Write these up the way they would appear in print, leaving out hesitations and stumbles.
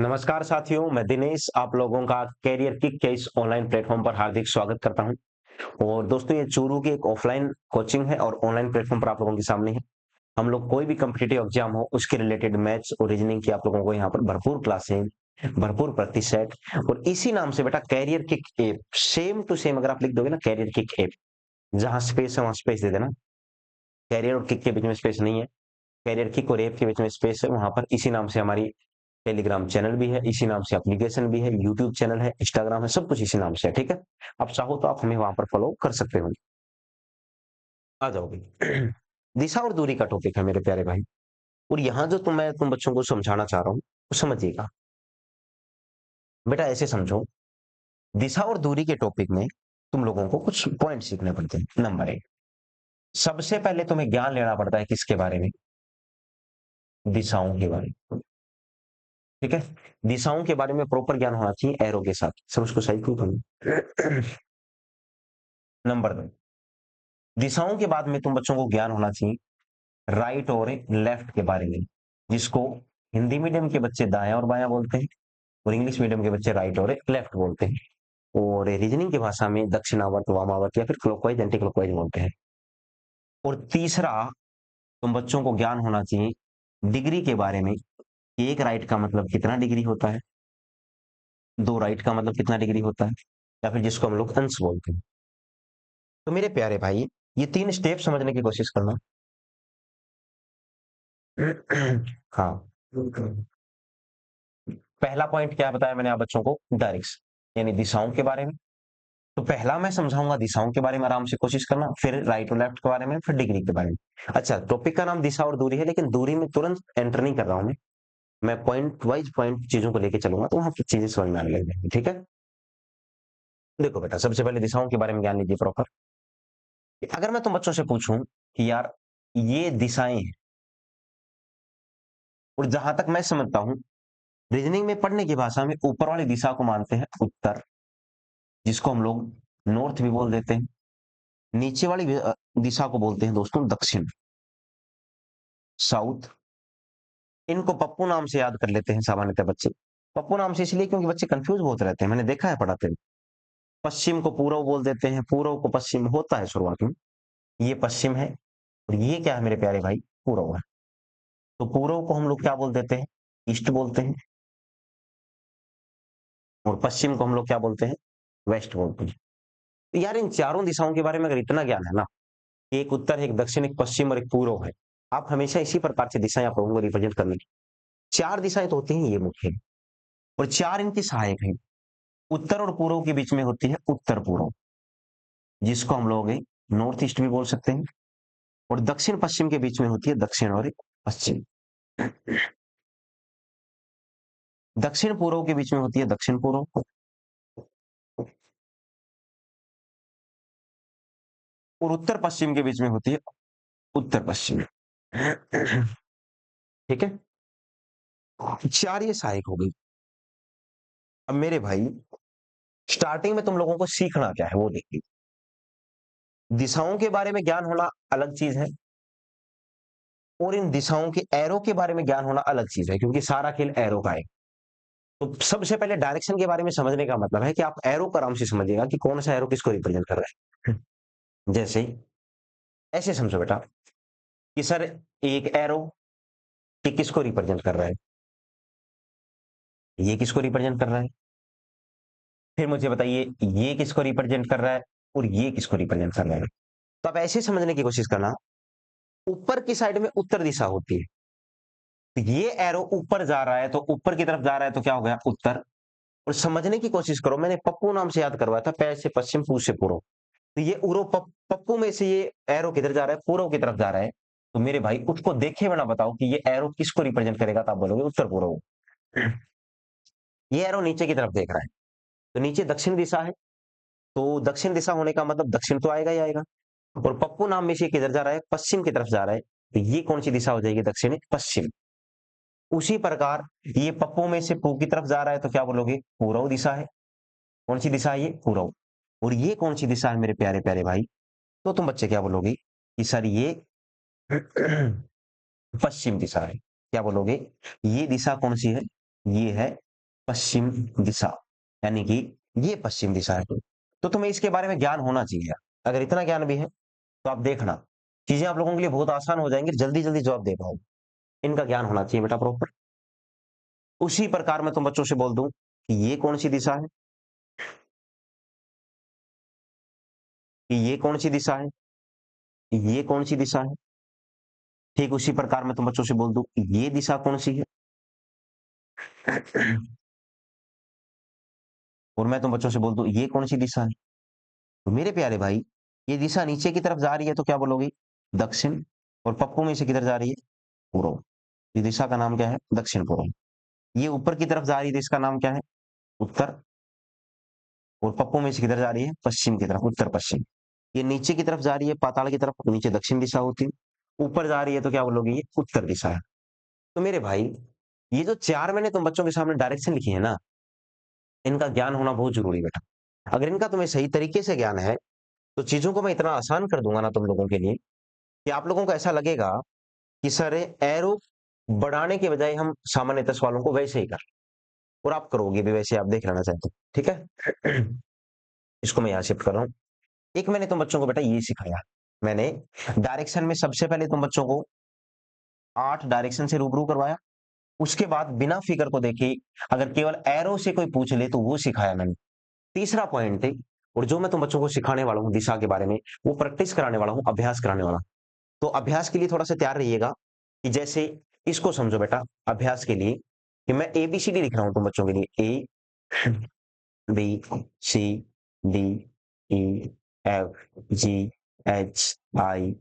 नमस्कार साथियों, मैं दिनेश आप लोगों का कैरियर किक के इस ऑनलाइन प्लेटफॉर्म पर हार्दिक स्वागत करता हूं। और दोस्तों ये चूरू की एक ऑफलाइन कोचिंग है और ऑनलाइन प्लेटफॉर्म पर आप लोगों के सामने है। हम लोग कोई भी कॉम्पिटिटिव एग्जाम हो उसके रिलेटेड मैथ्स और रीजनिंग की आप लोगों को यहाँ पर भरपूर क्लासें, भरपूर प्रैक्टिस सेट और इसी नाम से बेटा Career Kick app same to same अगर आप लिख दोगे ना कैरियर किक ऐप, जहाँ स्पेस है वहां स्पेस दे देना। कैरियर और किक के बीच में स्पेस नहीं है, कैरियर किक और ऐप के बीच में स्पेस है। वहां पर इसी नाम से हमारी टेलीग्राम चैनल भी है, इसी नाम से एप्लीकेशन भी है, यूट्यूब चैनल है, इंस्टाग्राम है, सब कुछ इसी नाम से है। ठीक है, आप चाहो तो आप हमें वहां पर फॉलो कर सकते हो। आ जाओगे दिशा और दूरी का टॉपिक है मेरे प्यारे भाई। और यहाँ जो तुम बच्चों को समझाना चाह रहा हूँ वो समझिएगा। बेटा ऐसे समझो, दिशा और दूरी के टॉपिक में तुम लोगों को कुछ पॉइंट सीखने पड़ते हैं। नंबर एक, सबसे पहले तुम्हें ज्ञान लेना पड़ता है किसके बारे में? दिशाओं के बारे में। ठीक है, दिशाओं के बारे में प्रॉपर ज्ञान होना चाहिए एरो के साथ। सब उसको सही क्यों करूं? नंबर दो, दिशाओं के बाद में तुम बच्चों को ज्ञान होना चाहिए राइट और लेफ्ट के बारे में, जिसको हिंदी मीडियम के बच्चे दायां और बायां बोलते हैं और इंग्लिश मीडियम के बच्चे राइट और लेफ्ट बोलते हैं। और रीजनिंग की भाषा में दक्षिणावर्त, वामावर्त या फिर क्लॉकवाइज एंटी क्लॉकवाइज बोलते हैं। और तीसरा, तुम बच्चों को ज्ञान होना चाहिए डिग्री के बारे में कि एक राइट का मतलब कितना डिग्री होता है, दो राइट का मतलब कितना डिग्री होता है, या फिर जिसको हम लोग अंश बोलते हैं। तो मेरे प्यारे भाई, ये तीन स्टेप समझने की कोशिश करना। हाँ, पहला पॉइंट क्या बताया मैंने आप बच्चों को? डायरेक्शन यानी दिशाओं के बारे में। तो पहला मैं समझाऊंगा दिशाओं के बारे में, आराम से कोशिश करना, फिर राइट और लेफ्ट के बारे में, फिर डिग्री के बारे में। अच्छा, टॉपिक का नाम दिशा और दूरी है, लेकिन दूरी में तुरंत एंटर नहीं कर रहा हूं मैं पॉइंट वाइज पॉइंट चीजों को लेके चलूंगा तो वहां पर चीजें समझ में आने लग जाएंगी। ठीक है, देखो बेटा, सबसे पहले दिशाओं के बारे में ज्ञान लीजिए प्रॉपर। अगर मैं तुम बच्चों से पूछूं कि यार ये दिशाएं हैं, और जहां तक मैं समझता हूं रीजनिंग में पढ़ने की भाषा में ऊपर वाली दिशा को मानते हैं उत्तर, जिसको हम लोग नॉर्थ भी बोल देते हैं। नीचे वाली दिशा को बोलते हैं दोस्तों दक्षिण, साउथ। इनको पप्पू नाम से याद कर लेते हैं सामान्यतः बच्चे। पप्पू नाम से इसलिए क्योंकि बच्चे कंफ्यूज बहुत रहते हैं, मैंने देखा है पढ़ाते हुए। पश्चिम को पूर्व बोल देते हैं, पूर्व को पश्चिम होता है शुरुआत में। ये पश्चिम है और ये क्या है मेरे प्यारे भाई? पूर्व है। तो पूर्व को हम लोग क्या बोल देते हैं? ईस्ट बोलते हैं। और पश्चिम को हम लोग क्या बोलते हैं? वेस्ट बोलते हैं। तो यार इन चारों दिशाओं के बारे में अगर इतना ज्ञान है ना, एक उत्तर है, एक दक्षिण, एक पश्चिम और एक पूर्व है, आप हमेशा इसी प्रकार से दिशाएं आप लोगों को रिप्रेजेंट करने की। चार दिशाएं तो होती हैं ये मुख्य, और चार इनकी सहायक है। उत्तर और पूर्व के बीच में होती है उत्तर पूर्व, जिसको हम लोग नॉर्थ ईस्ट भी बोल सकते हैं। और दक्षिण पश्चिम के बीच में होती है दक्षिण और पश्चिम। दक्षिण पूर्व के बीच में होती है दक्षिण पूर्व, और उत्तर पश्चिम के बीच में होती है उत्तर पश्चिम। ठीक है, चार ये सहायक हो गई। अब मेरे भाई, स्टार्टिंग में तुम लोगों को सीखना क्या है वो देखिए। दिशाओं के बारे में ज्ञान होना अलग चीज है, और इन दिशाओं के एरो के बारे में ज्ञान होना अलग चीज है, क्योंकि सारा खेल एरो का है। तो सबसे पहले डायरेक्शन के बारे में समझने का मतलब है कि आप एरो को आराम से समझिएगा कि कौन सा एरो किसको रिप्रेजेंट कर रहा है। जैसे ऐसे समझो बेटा कि सर एक एरो कि किसको रिप्रेजेंट कर रहा है, ये किसको रिप्रेजेंट कर रहा है, फिर मुझे बताइए ये किसको रिप्रेजेंट कर रहा है और ये किसको रिप्रेजेंट कर रहा है। तो आप ऐसे समझने की कोशिश करना, ऊपर की साइड में उत्तर दिशा होती है, तो ये एरो ऊपर जा रहा है तो ऊपर की तरफ जा रहा है तो क्या हो गया? उत्तर। और समझने की कोशिश करो, मैंने पप्पू नाम से याद करवाया था, पै से पश्चिम, पू से पूर्व। तो ये उरो पप्पू में से ये एरो किधर जा रहा है? पूर्व की तरफ जा रहा है। तो मेरे भाई उसको देखे बिना बताओ कि ये एरो किसको रिप्रेजेंट करेगा, तो आप बोलोगे उत्तर पूर्व। ये एरो नीचे की तरफ देख रहा है, तो नीचे दक्षिण दिशा है, तो दक्षिण दिशा होने का मतलब दक्षिण तो आएगा ही आएगा। और पप्पू नाम में से किधर जा रहा है? पश्चिम की तरफ जा रहा है, तो ये कौन सी दिशा हो जाएगी? दक्षिण पश्चिम। उसी प्रकार ये पप्पू में से पू की तरफ जा रहा है तो क्या बोलोगे? पूर्व दिशा है। कौन सी दिशा है ये? पूर्व। और ये कौन सी दिशा है मेरे प्यारे प्यारे भाई? तो तुम बच्चे क्या बोलोगे कि सर ये पश्चिम दिशा है। क्या बोलोगे? ये दिशा कौन सी है? ये है पश्चिम दिशा, यानी कि ये पश्चिम दिशा है। तो तुम्हें इसके बारे में ज्ञान होना चाहिए। अगर इतना ज्ञान भी है तो आप देखना, चीजें आप लोगों के लिए बहुत आसान हो जाएंगी, जल्दी जल्दी जवाब दे पाओगे। इनका ज्ञान होना चाहिए बेटा प्रॉपर। उसी प्रकार मैं तुम बच्चों से बोल दूं कि ये कौन सी दिशा है, कि ये कौन सी दिशा है, ये कौन सी दिशा है। ठीक उसी प्रकार मैं तुम बच्चों से बोल दूं ये दिशा कौन सी है। और मैं तुम बच्चों से बोल दूं ये कौन सी दिशा है। तो मेरे प्यारे भाई, ये दिशा नीचे की तरफ जा रही है तो क्या बोलोगे, दक्षिण। और पप्पू में से किधर जा रही है, पूर्व। इस दिशा का नाम क्या है, दक्षिण पूर्व। ये ऊपर की तरफ जा रही है तो इसका नाम क्या है, उत्तर। और पप्पू में से किधर जा रही है, पश्चिम की तरफ, उत्तर पश्चिम। ये नीचे की तरफ जा रही है पाताल की तरफ, तो नीचे दक्षिण दिशा होती है। ऊपर जा रही है तो क्या बोलोगे, ये उत्तर दिशा है। तो मेरे भाई, ये जो चार मैंने तुम बच्चों के सामने डायरेक्शन लिखी है ना, इनका ज्ञान होना बहुत जरूरी है बेटा। अगर इनका तुम्हें सही तरीके से ज्ञान है तो चीजों को मैं इतना आसान कर दूंगा ना तुम लोगों के लिए, कि आप लोगों को ऐसा लगेगा कि सर एरो बढ़ाने के बजाय हम सामान्यतः सवालों को वैसे ही कर, और आप करोगे भी वैसे, आप देख लेना चाहते हो, ठीक है। इसको मैं यहाँ शिफ्ट कर रहा हूँ। एक मैंने तुम बच्चों को बेटा ये सिखाया, मैंने डायरेक्शन में सबसे पहले तुम बच्चों को 8 डायरेक्शन से रूबरू करवाया। उसके बाद बिना फिगर को देखे अगर केवल एरो से कोई पूछ ले तो वो सिखाया मैंने। तीसरा पॉइंट थे, और जो मैं तुम बच्चों को सिखाने वाला हूँ दिशा के बारे में, वो प्रैक्टिस कराने वाला हूँ, अभ्यास कराने वाला हूं। तो अभ्यास के लिए थोड़ा सा तैयार रहिएगा, कि जैसे इसको समझो बेटा अभ्यास के लिए, कि मैं ABCD लिख रहा हूं तुम बच्चों के लिए, ABCDEFGHI,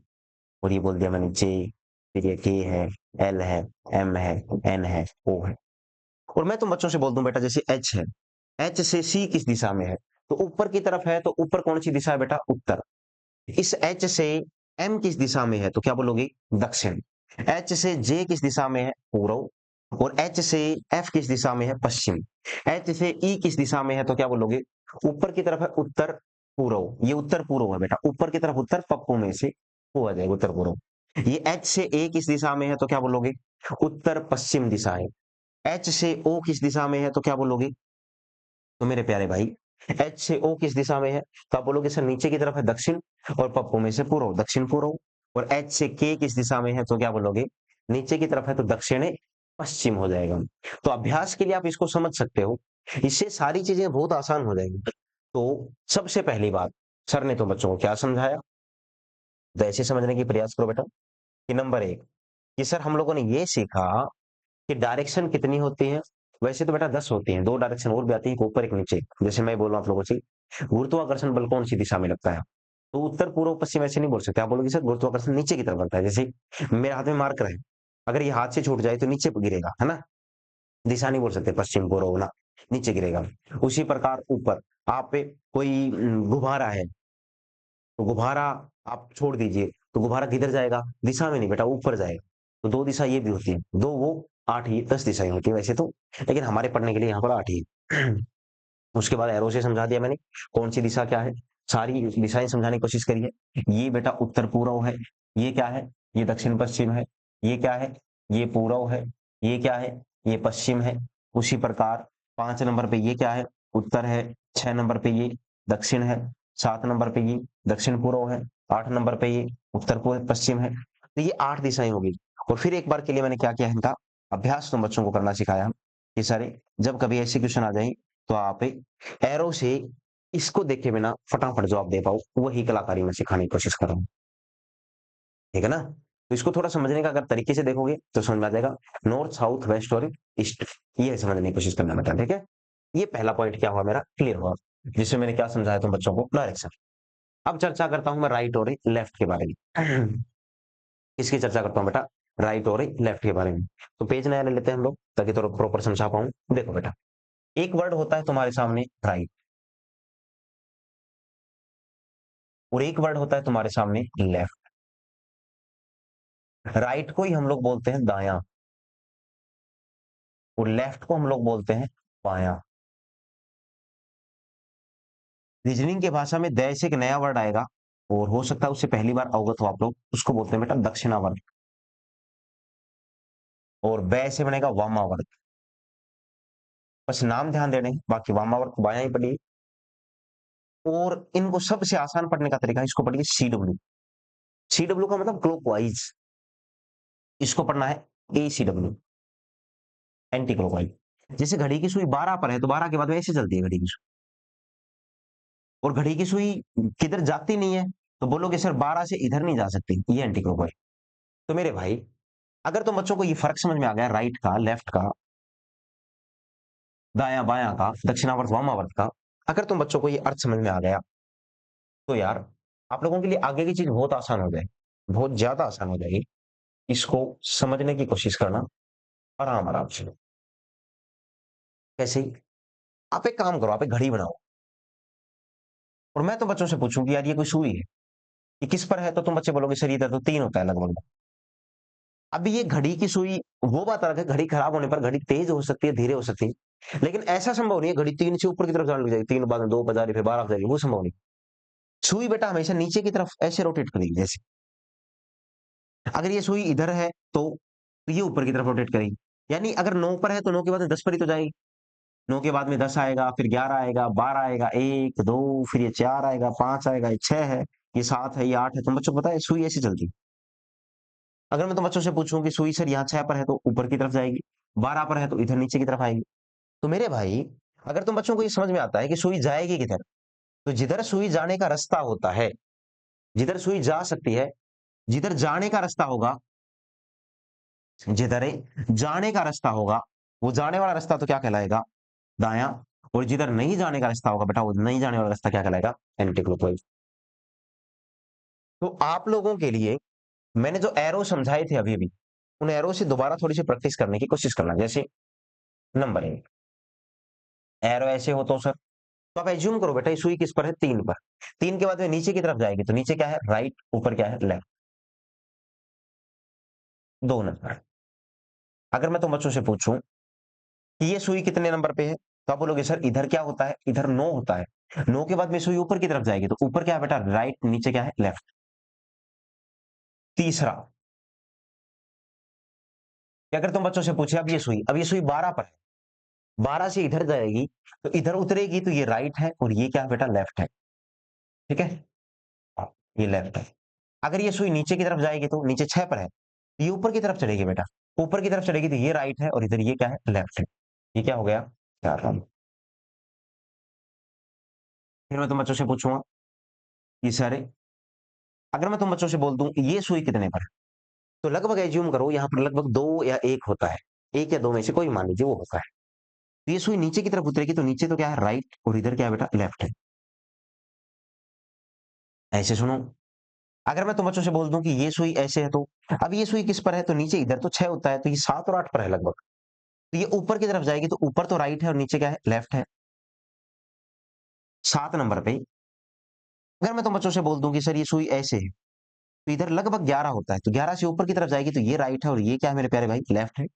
और ये बोल दिया मैंने J, फिर ये K है, L है, M है, N है, O है। और मैं तुम बच्चों से बोल दूं बेटा जैसे H है, H से C किस दिशा में है, तो ऊपर की तरफ है, तो ऊपर कौन सी दिशा है बेटा, उत्तर। इस H से M किस दिशा में है, तो क्या बोलोगे, दक्षिण। H से J किस दिशा में है, पूर्व। और H से F किस दिशा में है, पश्चिम। H से E किस दिशा में है, तो क्या बोलोगे, ऊपर की तरफ है, उत्तर पूर्व। ये उत्तर पूर्व है बेटा, ऊपर की तरफ उत्तर, पप्पू में से वो आ जाएगा उत्तर पूर्व। ये H से A किस दिशा में है, तो क्या बोलोगे, उत्तर पश्चिम दिशा है। H से O किस दिशा में है, तो क्या बोलोगे। तो मेरे प्यारे भाई, H से O किस दिशा में है, तो आप बोलोगे सर नीचे की तरफ है, दक्षिण। और पप्पू में से पूर्व, दक्षिण पूर्व। और H से K किस दिशा में है, तो क्या बोलोगे, नीचे की तरफ है तो दक्षिण पश्चिम हो जाएगा। तो अभ्यास के लिए आप इसको समझ सकते हो, इससे सारी चीजें बहुत आसान हो जाएंगी। तो सबसे पहली बात, सर ने तो बच्चों को क्या समझाया, तो ऐसे समझने की प्रयास करो बेटा, कि नंबर 1, कि सर हम लोगों ने ये सीखा कि डायरेक्शन कितनी होती है। वैसे तो बेटा 10 होती हैं, 2 डायरेक्शन और भी आती है, एक ऊपर एक नीचे। जैसे मैं बोल रहा हूँ आप लोगों से, गुरुत्वाकर्षण बल कौन सी दिशा में लगता है, तो उत्तर पूर्व पश्चिम ऐसे नहीं बोल सकते, आप बोलोगे सर गुरुत्वाकर्षण नीचे की तरफ लगता है। जैसे मेरे हाथ में मार्कर है, अगर ये हाथ से छूट जाए तो नीचे गिरेगा, है ना। दिशा नहीं बोल सकते पश्चिम पूर्व ना, नीचे गिरेगा। उसी प्रकार ऊपर, आप पे कोई गुब्बारा है, तो गुब्बारा आप छोड़ दीजिए, तो गुब्बारा किधर जाएगा, दिशा में नहीं बेटा, ऊपर जाएगा। तो 2 दिशा ये भी होती है, 2 वो 8 ही 10 दिशाएं होती है वैसे तो, लेकिन हमारे पढ़ने के लिए यहाँ पर 8 ही है। उसके बाद एरो से समझा दिया मैंने कौन सी दिशा क्या है, सारी दिशाएं समझाने की कोशिश करी है। ये बेटा उत्तर पूर्व है, ये क्या है, ये दक्षिण पश्चिम है, ये क्या है, ये पूर्व है, ये क्या है, ये पश्चिम है। उसी प्रकार 5 नंबर पे ये क्या है, उत्तर है। 6 नंबर पे ये दक्षिण है। 7 नंबर पे ये दक्षिण पूर्व है। 8 नंबर पे ये उत्तर पूर्व पश्चिम है। तो ये 8 दिशाएं होगी। और फिर एक बार के लिए मैंने क्या किया, इनका अभ्यास तुम बच्चों को करना सिखाया कि सारे, जब कभी ऐसे क्वेश्चन आ जाए तो आप एरो से इसको देखे बिना फटाफट जवाब दे पाओ, वही कलाकारी में सिखाने की कोशिश कर रहा हूँ, ठीक है ना। तो इसको थोड़ा समझने का अगर तरीके से देखोगे तो समझ में आ जाएगा, नॉर्थ साउथ वेस्ट और ईस्ट, ये समझने की कोशिश करना बेटा, ठीक है। ये पहला पॉइंट क्या हुआ मेरा, क्लियर हुआ, जिसमें मैंने क्या समझाया तुम बच्चों को, डायरेक्शन। अब चर्चा करता हूं मैं राइट और लेफ्ट के बारे में। इसकी चर्चा करता हूं बेटा, राइट और लेफ्ट के बारे में। तो पेज नया ले लेते हैं हम लोग, ताकि थोड़ा प्रॉपर समझा पाऊं। देखो बेटा, एक वर्ड होता है तुम्हारे सामने राइट, और एक वर्ड होता है तुम्हारे सामने लेफ्ट। राइट को ही हम लोग बोलते हैं दायां, और लेफ्ट को हम लोग बोलते हैं बायां। रीजनिंग की भाषा में दय से एक नया वर्ड आएगा, और हो सकता है उससे पहली बार अवगत हो आप लोग, उसको बोलते हैं बेटा दक्षिणावर्त। और बै से बनेगा वामावर्त। बस नाम ध्यान देने हैं, बाकी वामावर्त बायां ही पढ़िए। और इनको सबसे आसान पढ़ने का तरीका, इसको पढ़िए सीडब्ल्यू। सीडब्ल्यू का मतलब क्लॉकवाइज, इसको पढ़ना है एसीडब्ल्यू, एंटी क्लॉकवाइज। जैसे घड़ी की सुई 12 पर है तो 12 के बाद में ऐसे चलती है घड़ी की सुई, और घड़ी की सुई किधर जाती नहीं है तो बोलोगे सर 12 से इधर नहीं जा सकती, ये एंटी क्लॉकवाइज। तो मेरे भाई, अगर तुम बच्चों को ये फर्क समझ में आ गया राइट का, लेफ्ट का, दायां बायां का, दक्षिणावर्त वामावर्त का, अगर तुम बच्चों को ये अर्थ समझ में आ गया तो यार आप लोगों के लिए आगे की चीज बहुत आसान हो जाएगी, बहुत ज्यादा आसान हो जाएगी। इसको समझने की कोशिश करना आराम आराम से। कैसे ही? आप एक काम करो, आप एक घड़ी बनाओ और मैं तो बच्चों से पूछूं कि यार ये कोई सुई है, ये किस पर है, तो तुम बच्चे बोलोगे सर ये तो 3 होता है लगभग। अभी ये घड़ी की सुई, वो बात अलग है, घड़ी खराब होने पर घड़ी तेज हो सकती है, धीरे हो सकती है, लेकिन ऐसा संभव नहीं है घड़ी 3 से ऊपर की तरफ जाने लग जाएगी, 3 बाद में 2 बजा रही, फिर 12 बजाएगी, वो संभव नहीं। सुई बेटा हमेशा नीचे की तरफ ऐसे रोटेट करेगी, जैसे अगर ये सुई इधर है तो ये ऊपर की तरफ रोटेट करेगी। यानी अगर 9 पर है तो 9 के बाद में 10 पर ही तो जाएगी। 9 के बाद में 10 आएगा, फिर 11 आएगा, 12 आएगा, 1 2, फिर ये 4 आएगा, 5 आएगा, ये 6 है, ये 7 है, ये 8 है। तुम बच्चों को पता है सुई ऐसी चलती है। अगर मैं तुम बच्चों से पूछूं कि सुई सर यहाँ 6 पर है तो ऊपर की तरफ जाएगी, 12 पर है तो इधर नीचे की तरफ आएगी। तो मेरे भाई, अगर तुम बच्चों को ये समझ में आता है कि सुई जाएगी किधर, तो जिधर सुई जाने का रास्ता होता है, जिधर सुई जा सकती है, जिधर जाने का रास्ता होगा, जिधर जाने का रास्ता होगा, वो जाने वाला रास्ता तो क्या कहलाएगा? दायां। और जिधर नहीं जाने का रास्ता होगा बेटा, वो नहीं जाने वाला रास्ता क्या कहलाएगा? Anti clockwise. तो आप लोगों के लिए मैंने जो एरो समझाए थे अभी अभी, उन एरो से दोबारा थोड़ी सी प्रैक्टिस करने की कोशिश करना। जैसे नंबर 1, एरो ऐसे हो तो सर, तो आप एज्यूम करो बेटा ये सुई किस पर है? 3 पर। 3 के बाद में नीचे की तरफ जाएगी तो नीचे क्या है? राइट। ऊपर क्या है? लेफ्ट। 2 नंबर। अगर मैं तुम बच्चों से पूछूं कि ये सुई कितने नंबर पे है, तो आप बोलोगे सर इधर क्या होता है? इधर 9 होता है। 9 के बाद में सुई ऊपर की तरफ जाएगी तो ऊपर क्या है बेटा? राइट। नीचे क्या है? लेफ्ट। तीसरा, कि अगर तुम बच्चों से पूछे अब ये सुई 12 पर है, 12 से इधर जाएगी तो इधर उतरेगी तो ये राइट है, और ये क्या है बेटा? लेफ्ट है। ठीक है? हाँ, ये लेफ्ट है। अगर ये सुई नीचे की तरफ जाएगी तो नीचे 6 पर है, तो ये ऊपर की तरफ चढ़ेगी बेटा। ऊपर की तरफ चढ़ेगी तो ये राइट है, और इधर ये क्या है? लेफ्ट है। ये क्या हो गया? 4 नंबर। फिर मैं तुम बच्चों से पूछूंगा ये सारे, अगर मैं तुम बच्चों से बोल दूं ये सुई कितने पर है, तो लगभग एज्यूम करो यहाँ पर लगभग 2 या 1 होता है। 1 या 2 में से कोई मान लीजिए वो होता है। तो ये सुई नीचे की तरफ उतरेगी तो नीचे तो क्या है? राइट। और इधर क्या है बेटा? लेफ्ट है। ऐसे सुनो, अगर मैं तुम बच्चों से बोल दूं कि ये सुई ऐसे है, तो अब ये सुई किस पर है? तो नीचे इधर तो 6 होता है, तो ये 7 और 8 पर है लगभग। तो ये ऊपर की तरफ जाएगी तो ऊपर तो राइट है और नीचे क्या है? लेफ्ट है। 7 नंबर पे अगर मैं तुम बच्चों से बोल दूं कि सर ये सुई ऐसे है, तो इधर लगभग 11 होता है, तो 11 से ऊपर की तरफ जाएगी तो ये राइट है, और ये क्या है मेरे प्यारे भाई? लेफ्ट है।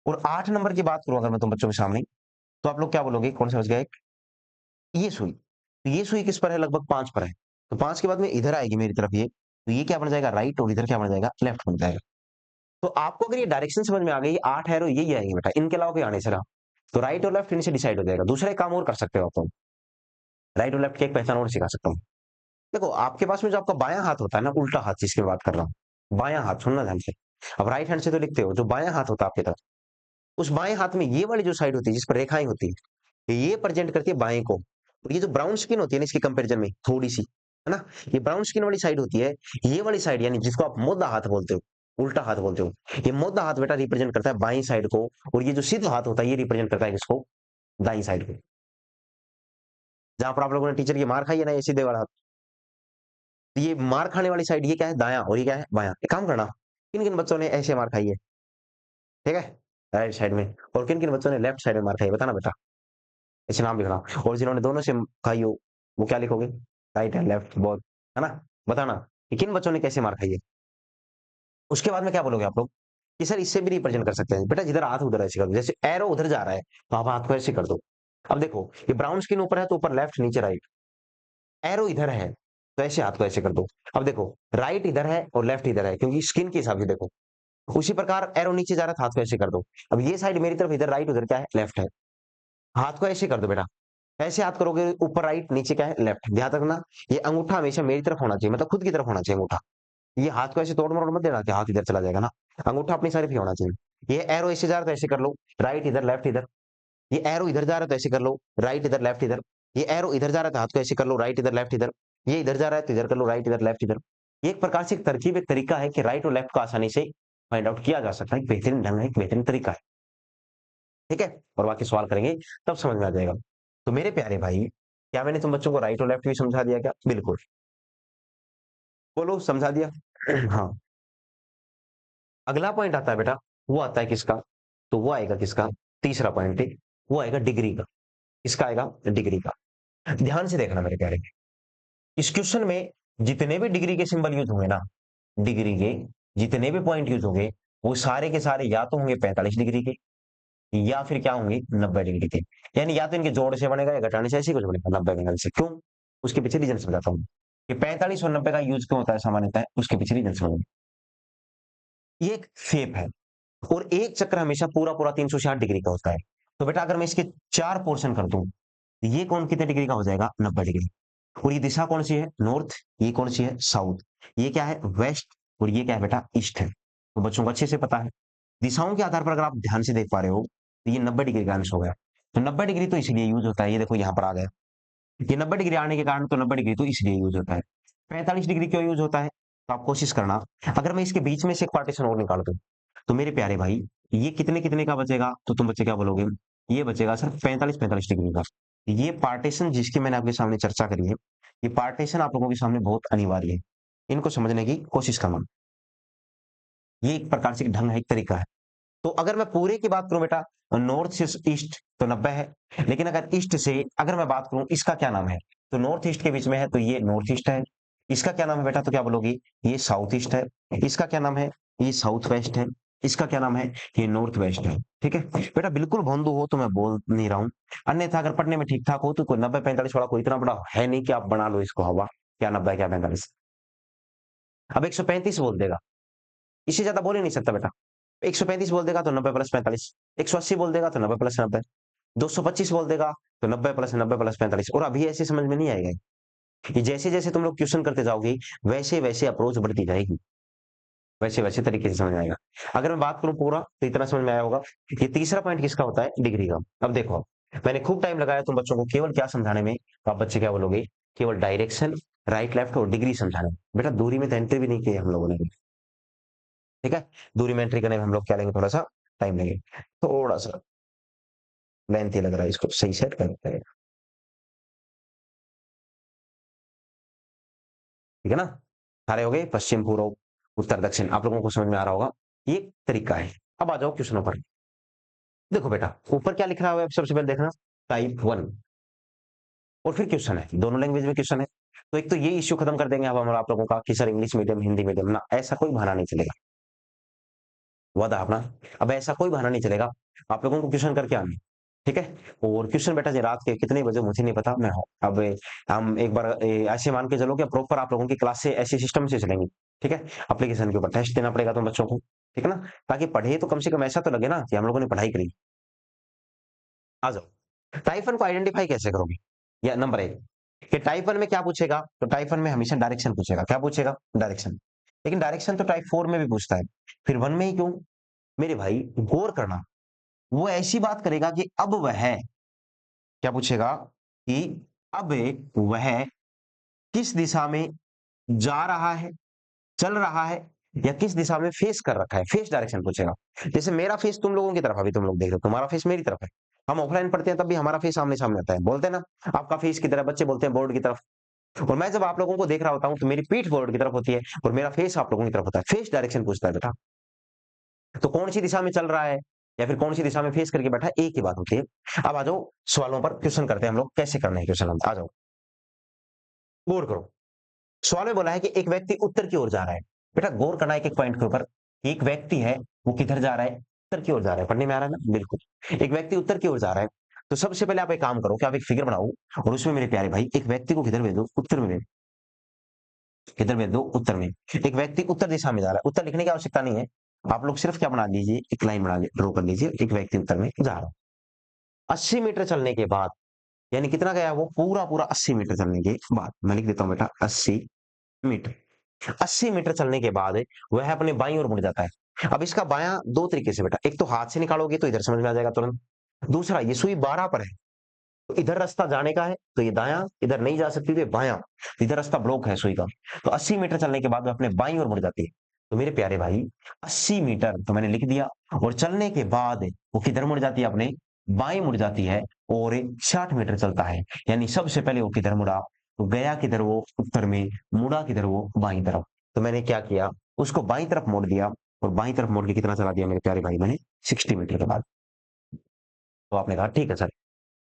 और 8 नंबर की बात करूं अगर मैं तुम बच्चों के सामने, तो आप लोग क्या बोलोगे? कौन समझ गया? ये सुई, तो ये सुई किस पर है? लगभग 5 पर है। तो 5 के बाद में इधर आएगी मेरी तरफ ये, तो ये क्या बन जाएगा? राइट। और इधर क्या बन जाएगा? लेफ्ट बन जाएगा। तो आपको अगर ये डायरेक्शन समझ में आ गई, 8 एरो यही आएंगे बेटा, इनके अलावा कोई आने से रहा, तो राइट और लेफ्ट इनसे डिसाइड हो जाएगा। दूसरा एक काम और कर सकते हो आप लोग, राइट और लेफ्ट की एक पहचान और सिखा सकता हूँ। देखो आपके पास में जो आपका बायां हाथ होता है ना, उल्टा हाथ जिसकी मैं बात कर रहा हूँ, बायां हाथ, सुनना ध्यान से। अब राइट हैंड से तो लिखते हो, जो बायां हाथ होता है आपके तरफ, उस बाएं हाथ में ये वाली जो साइड होती है जिस पर रेखाएं होती है, ये प्रेजेंट करती है बाएं को। और ये जो ब्राउन स्किन होती है ना इसके कंपेरिजन में थोड़ी सी, है ना, ये ब्राउन स्किन वाली साइड होती है, ये वाली साइड यानी जिसको आप मोदा हाथ बोलते हो, उल्टा हाथ बोलते हो, ये मोदा हाथ बेटा रिप्रेजेंट करता है बाईं साइड को। और ये जो सीधा हाथ होता है ये रिप्रेजेंट करता है किसको? दाईं साइड को। जहां पर आप लोगों ने टीचर की मार खाई है ना, ये सीधे वाला हाथ, तो ये मार खाने वाली साइड ये क्या है? दायां। और ये क्या है? बायां। एक काम करना, किन किन बच्चों ने ऐसे मार खाई है? ठीक है, राइट साइड में। और किन किन बच्चों ने लेफ्ट साइड में मार खाई है? बताना बेटा, ऐसे नाम लिखना। और जिन्होंने दोनों से खाई हो वो क्या लिखोगे? राइट एंड लेफ्ट बोथ, है ना? बताना कि किन बच्चों ने कैसे मार खाई है। उसके बाद में क्या बोलोगे आप लोग कि सर इससे भी रिप्रेजेंट कर सकते हैं बेटा, जिधर हाथ उधर ऐसे कर दो, जैसे एरो उधर जा रहा है तो आप हाथ को ऐसे कर दो। अब देखो ये ब्राउन स्किन ऊपर है तो ऊपर लेफ्ट, नीचे राइट। एरो इधर है तो ऐसे हाथ को ऐसे कर दो। अब देखो राइट इधर है और लेफ्ट इधर है, क्योंकि स्किन के हिसाब से देखो, उसी प्रकार एरो नीचे जा रहा है, हाथ को ऐसे कर दो। अब ये साइड मेरी तरफ इधर राइट, उधर क्या है लेफ्ट है। हाथ को ऐसे कर दो बेटा, ऐसे हाथ करोगे ऊपर राइट, नीचे क्या है लेफ्ट। ध्यान रखना ये अंगूठा हमेशा मेरी तरफ होना चाहिए, मतलब खुद की तरफ होना चाहिए अंगूठा। ये हाथ को ऐसे तोड़ मरोड़ मत देना कि हाथ इधर चला जाएगा ना, अंगूठा अपनी साइड पे होना चाहिए। ये एरो ऐसे जा रहा है तो ऐसे कर लो, राइट इधर लेफ्ट इधर। ये एरो इधर जा रहा है तो ऐसे कर लो, राइट इधर लेफ्ट इधर। ये एरो इधर जा रहा है तो हाथ को ऐसे कर लो, राइट इधर लेफ्ट इधर। ये इधर जा रहा है तो इधर कर लो, राइट इधर लेफ्ट इधर। ये एक प्रकार से एक तरकीब, एक तरीका है कि राइट और लेफ्ट को आसानी से फाइंड आउट किया जा सकता है। एक बेहतरीन ढंग है, एक बेहतरीन तरीका है। ठीक है, और बाकी सवाल करेंगे तब समझ में आ जाएगा। तो मेरे प्यारे भाई, क्या मैंने तुम बच्चों को राइट और लेफ्ट भी समझा दिया क्या? बिल्कुल, बोलो समझा दिया। हाँ, अगला पॉइंट आता है बेटा, वो आता है किसका? तो वो आएगा किसका? तीसरा पॉइंट है, वो आएगा डिग्री का। किसका आएगा? डिग्री का। ध्यान से देखना मेरे प्यारे, इस क्वेश्चन में जितने भी डिग्री के सिंबल यूज होंगे ना, डिग्री के जितने भी पॉइंट यूज होंगे, वो सारे के सारे या तो होंगे 45 डिग्री के, या फिर क्या होंगे 90 डिग्री के। यानी या तो इनके जोड़ से बनेगा या घटाने से, ऐसे कुछ बनेगा 90 से। क्यों? उसके पीछे रीजन समझाता हूँ कि 45 और 90 का यूज क्यों होता है सामान्यतः, उसके पीछे रीजन समझेंगे। ये एक शेप है, और एक चक्र हमेशा पूरा पूरा 360 डिग्री का होता है। तो बेटा अगर मैं इसके 4 पोर्शन कर दूं, ये कौन कितने डिग्री का हो जाएगा? 90 डिग्री। और ये दिशा कौन सी है? नॉर्थ। ये कौन सी है? साउथ। ये क्या है? वेस्ट। और ये क्या है बेटा? ईस्ट है। तो बच्चों को अच्छे से पता है, दिशाओं के आधार पर अगर आप ध्यान से देख पा रहे हो, तो ये 90 डिग्री का आंसर हो गया। तो 90 डिग्री तो इसलिए यूज होता है, ये देखो यहाँ पर आ गया, ये 90 डिग्री आने के कारण, तो 90 डिग्री तो इसलिए यूज होता है। 45 डिग्री क्यों यूज होता है? तो आप कोशिश करना, अगर मैं इसके बीच में से एक पार्टीशन और निकाल दूं, तो मेरे प्यारे भाई ये कितने कितने का बचेगा? तो तुम बच्चे क्या बोलोगे? ये बचेगा सर 45 डिग्री का। ये पार्टीशन जिसकी मैंने आपके सामने चर्चा करी है, ये पार्टीशन आप लोगों के सामने बहुत अनिवार्य है, इनको समझने की कोशिश करना। ये एक प्रकार से एक ढंग है, एक तरीका है। तो अगर मैं पूरे की बात करूं बेटा, नॉर्थ से ईस्ट तो 90 है। लेकिन अगर ईस्ट से अगर मैं बात करूं, इसका क्या नाम है? तो नॉर्थ ईस्ट के बीच में है, तो ये नॉर्थ ईस्ट है। इसका क्या नाम है बेटा? तो क्या बोलोगी? ये साउथ ईस्ट है। इसका क्या नाम है? ये साउथ वेस्ट है। इसका क्या नाम है? ये नॉर्थ वेस्ट है। ठीक है बेटा, बिल्कुल भोंदू हो तो मैं बोल नहीं रहा हूं, अन्यथा अगर पढ़ने में ठीक ठाक हो तो कोई 90 45 वाला कोई इतना बड़ा है नहीं कि आप बना लो इसको हवा, क्या 90 क्या 45। अब 135 बोल देगा, इससे ज्यादा बोल ही नहीं सकता बेटा। 135 बोल देगा तो 90 प्लस 45, 180 बोल देगा तो 90 प्लस 90, 225 बोल देगा तो 90 प्लस 45। और अभी ऐसे समझ में नहीं आएगा कि जैसे जैसे तुम लोग क्वेश्चन करते जाओगे, वैसे वैसे अप्रोच बढ़ती जाएगी, वैसे वैसे तरीके से समझ में आएगा। अगर मैं बात करूं पूरा, तो इतना समझ में आया होगा। ये तीसरा पॉइंट किसका होता है? डिग्री का। अब देखो, मैंने खूब टाइम लगाया तुम बच्चों को केवल क्या समझाने में, तो आप बच्चे क्या बोलोगे? केवल डायरेक्शन, राइट लेफ्ट और डिग्री समझाने में। बेटा दूरी में तो एंट्री भी नहीं की हम लोगों ने। ठीक है, दूरी में एंट्री करने में हम लोग क्या लेंगे? थोड़ा सा टाइम लेंगे, थोड़ा सा लेंथी लग रहा है, इसको सही सेट करते हैं। ठीक है ना, सारे हो गए, पश्चिम पूर्व उत्तर दक्षिण, आप लोगों को समझ में आ रहा होगा, ये तरीका है। अब आ जाओ क्वेश्चनों पर। देखो बेटा ऊपर क्या लिख रहा है, सबसे पहले देखना, टाइप 1, और फिर क्वेश्चन है, दोनों लैंग्वेज में क्वेश्चन है। तो एक तो ये इश्यू खत्म कर देंगे अब हम आप लोगों का कि sir English medium Hindi medium ना, ऐसा कोई बहाना नहीं चलेगा, वादा अपना। अब ऐसा कोई बहाना नहीं चलेगा, आप लोगों को क्वेश्चन करके आने। ठीक है, और क्वेश्चन बेटा जी रात के कितने बजे मुझे नहीं पता, मैं अब हम एक बार ऐसे मान के चलो कि प्रॉपर आप लोगों की क्लास से ऐसे सिस्टम से चलेंगी। ठीक है, एप्लीकेशन के ऊपर टेस्ट देना पड़ेगा तुम बच्चों को, ठीक है ना, ताकि पढ़े तो कम से कम ऐसा तो लगे ना कि हम लोगों ने पढ़ाई करी। आ जाओ, टाइप 1 को आइडेंटिफाई कैसे करोगे? या नंबर 1 कि टाइप 1 में क्या पूछेगा? तो टाइप 1 में हमेशा डायरेक्शन पूछेगा। क्या पूछेगा? डायरेक्शन। लेकिन डायरेक्शन तो टाइप 4 में भी पूछता है, फिर 1 में ही क्यों? मेरे भाई गौर करना, वो ऐसी बात करेगा कि अब वह क्या पूछेगा कि अब वह किस दिशा में जा रहा है, चल रहा है, या किस दिशा में फेस कर रखा है, फेस डायरेक्शन पूछेगा। जैसे मेरा फेस तुम लोगों की तरफ, अभी तुम लोग देख रहे हो तुम्हारा फेस मेरी तरफ है, हम ऑफलाइन पढ़ते हैं तब भी हमारा फेस आमने सामने आता है, बोलते हैं ना आपका फेस की तरफ, बच्चे बोलते हैं बोर्ड की तरफ। और मैं जब आप लोगों को देख रहा होता हूं तो मेरी पीठ बोर्ड की तरफ होती है और मेरा फेस आप लोगों की तरफ होता है, फेस डायरेक्शन पूछता है बेटा। तो कौन सी दिशा में चल रहा है या फिर कौन सी दिशा में फेस करके बैठा है, एक ही बात होती है। अब आ जाओ सवालों पर, क्वेश्चन करते हैं हम लोग, कैसे करना है क्वेश्चन, हम आ जाओ गौर करो। सवाल में बोला है कि एक व्यक्ति उत्तर की ओर जा रहा है। बेटा गौर करना एक एक पॉइंट के ऊपर, एक व्यक्ति है वो किधर जा रहा है? उत्तर की ओर जा रहा है, पढ़ने में आ रहा है ना? बिल्कुल, एक व्यक्ति उत्तर की ओर जा रहा है। तो सबसे पहले आप एक काम करो कि आप एक फिगर बनाओ, और उसमें मेरे प्यारे भाई एक व्यक्ति को किधर भेज दो? उत्तर में भेज, किधर भेज दो? उत्तर में। एक व्यक्ति उत्तर दिशा में जा रहा है, उत्तर लिखने की आवश्यकता नहीं है, आप लोग सिर्फ क्या बना लीजिए, एक लाइन बना ड्रॉ कर लीजिए, एक व्यक्ति उत्तर में जा रहा है। 80 मीटर चलने के बाद, यानी कितना गया वो, पूरा पूरा 80 मीटर चलने के बाद, मैं लिख देता हूँ बेटा 80 मीटर। 80 मीटर चलने के बाद वह अपने बाईं ओर मुड़ जाता है। अब इसका बायां दो तरीके से बेटा, एक तो हाथ से निकालोगे तो इधर समझ में आ जाएगा तुरंत, दूसरा ये सुई 12 पर है तो इधर रास्ता जाने का है तो ये दायां, इधर नहीं जा सकती तो ये बायां, तो इधर रास्ता ब्लॉक है सुई का। तो 80 मीटर चलने के बाद वो अपने बाईं ओर मुड़ जाती है। तो मेरे प्यारे भाई 80 मीटर तो मैंने लिख दिया, और चलने के बाद वो किधर मुड़ जाती है, अपने बाईं मुड़ जाती है, और 60 मीटर चलता है। यानी सबसे पहले वो किधर मुड़ा, तो गया किधर वो उत्तर में, मुड़ा किधर वो बाईं तरफ। तो मैंने क्या किया, उसको बाईं तरफ मोड़ दिया, और बाईं तरफ मोड़ के कितना चला दिया मेरे प्यारे भाई, मैंने 60 मीटर के बाद। तो आपने कहा ठीक है सर।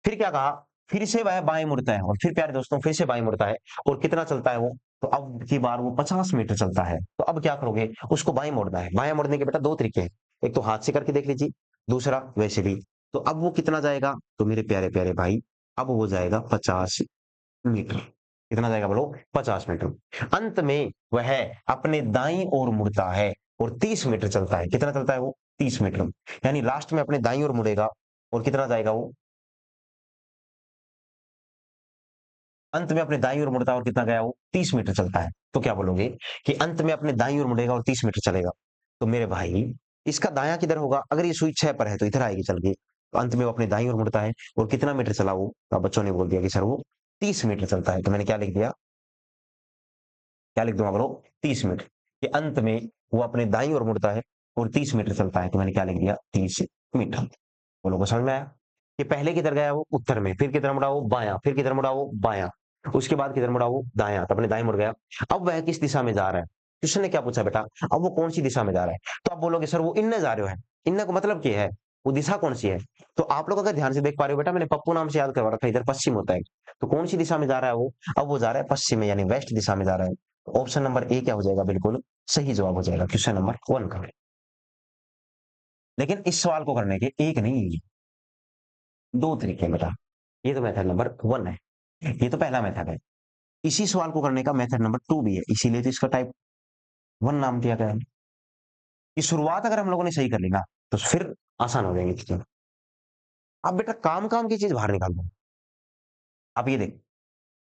फिर क्या कहा, फिर से वह बाएं मुड़ता है, और फिर प्यारे दोस्तों फिर से बाएं मुड़ता है, और कितना चलता है वो, तो अब की बार वो 50 मीटर चलता है। तो अब क्या करोगे, उसको बाएं मोड़ना है। बाएं मोड़ने के बेटा दो तरीके हैं, एक तो हाथ से करके देख लीजिए, दूसरा वैसे भी। तो अब वो कितना जाएगा, तो मेरे प्यारे प्यारे भाई अब वो जाएगा 50 मीटर। कितना जाएगा बोलो, 50 मीटर। अंत में वह अपने दाईं ओर मुड़ता है और 30 मीटर चलता है। कितना चलता है वो, 30 मीटर। यानी लास्ट में अपने दाईं ओर मुड़ेगा, और कितना जाएगा वो, अंत में अपने दाईं ओर मुड़ता है, और कितना गया वो, 30 मीटर चलता है। तो क्या बोलोगे कि अंत में अपने दाईं ओर मुड़ेगा और 30 मीटर चलेगा। तो मेरे भाई इसका दायां किधर होगा, अगर ये सुई 6 पर है तो इधर आएगी चल के, तो अंत में वो अपने दाईं ओर मुड़ता है, और कितना मीटर चला वो, तो बच्चों ने बोल दिया कि सर वो 30 मीटर चलता है। तो मैंने क्या लिख दिया, क्या लिख दूंगा बोलो, 30 मीटर। कि अंत में वो अपने दाईं ओर मुड़ता है और 30 मीटर चलता है। तो मैंने क्या लिख दिया, 30 मीटर। बोलो को समझ में आया, कि पहले किधर गया वो, उत्तर में, फिर किधर मुड़ा वो, बायां, फिर किधर मुड़ा वो, बायां, उसके बाद किधर मुड़ा वो, दायां, तो अपने दाएं मुड़ गया। अब वह किस दिशा में जा रहा है, क्वेश्चन ने क्या पूछा बेटा, अब वो कौन सी दिशा में जा रहा है। तो आप बोलोगे सर वो इनने जा रहे हो है, इनने को मतलब क्या है, वो दिशा कौन सी है। तो आप लोग अगर ध्यान से देख पा रहे हो बेटा, मैंने पप्पू नाम से याद करवा रखा है, इधर पश्चिम होता है। तो कौन सी दिशा में जा रहा है वो, अब वो जा रहा है पश्चिम में, यानी वेस्ट दिशा में जा रहा है। ऑप्शन नंबर ए क्या हो जाएगा, बिल्कुल सही जवाब हो जाएगा क्वेश्चन नंबर 1 का। लेकिन इस सवाल को करने के एक नहीं, दो तरीके हैं बेटा। ये तो मेथड नंबर 1 है, ये तो पहला मेथड है। इसी सवाल को करने का मेथड नंबर 2 भी है, इसीलिए तो इसका टाइप 1 नाम दिया गया है। ये शुरुआत अगर हम लोगों ने सही कर ली ना, तो फिर आसान हो जाएंगी चीजें। अब बेटा काम काम की चीज बाहर निकाल दो। अब ये देख,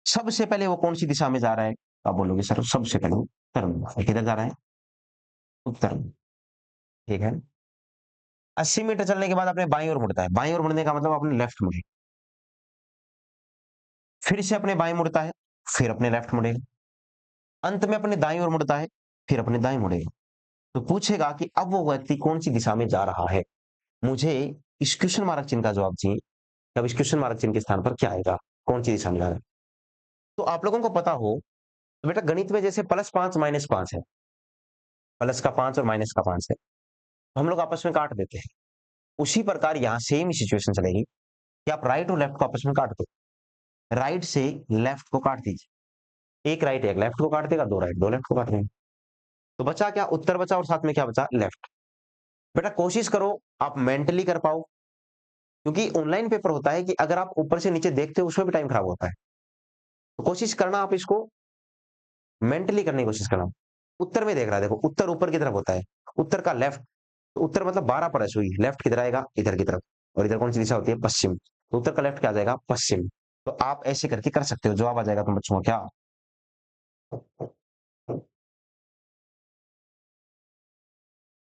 सबसे पहले वो कौन सी दिशा में जा रहा है, तो आप बोलोगे सर सबसे पहले वो उत्तर में, किधर जा रहा है, उत्तर में। ठीक है, 80 मीटर चलने के बाद अपने बाईं ओर मुड़ता है, बाईं ओर मुड़ने का मतलब अपने लेफ्ट मुड़े, फिर से अपने बाएं मुड़ता है, फिर अपने लेफ्ट मुड़ेगा, अंत में अपने दाईं ओर मुड़ता है, फिर अपने दाएं मुड़ेगा। तो पूछेगा कि अब वो व्यक्ति कौन सी दिशा में जा रहा है। मुझे इस क्वेश्चन मार्क चिन्ह का जवाब चाहिए। अब इस क्वेश्चन मार्क चिन्ह के स्थान पर क्या आएगा, कौन सी दिशा में जा रहा है। तो आप लोगों को पता हो, तो बेटा गणित में जैसे +5 -5 है, प्लस का 5 और माइनस का 5 है, तो हम लोग आपस में काट देते हैं। उसी प्रकार यहाँ सेम सिचुएशन चलेगी कि आप राइट और लेफ्ट को आपस में काट दो। राइट से लेफ्ट को काट दीजिए, एक राइट एक लेफ्ट को काट देगा, दो राइट दो लेफ्ट को काट देंगे। तो बचा क्या, उत्तर बचा, और साथ में क्या बचा, लेफ्ट। बेटा कोशिश करो आप मेंटली कर पाओ, क्योंकि ऑनलाइन पेपर होता है कि अगर आप ऊपर से नीचे देखते हो उसमें भी टाइम खराब होता है। तो कोशिश करना आप इसको मेंटली करने की कोशिश करना। उत्तर में देख रहा है, देखो उत्तर ऊपर की तरफ होता है, उत्तर का लेफ्ट, तो उत्तर मतलब 12 पर है सुई, लेफ्ट किधर आएगा, इधर की तरफ, और इधर कौन सी दिशा होती है, पश्चिम। तो उत्तर का लेफ्ट क्या आ जाएगा, पश्चिम। तो आप ऐसे करके कर सकते हो, जवाब आ जाएगा तुम बच्चों को क्या,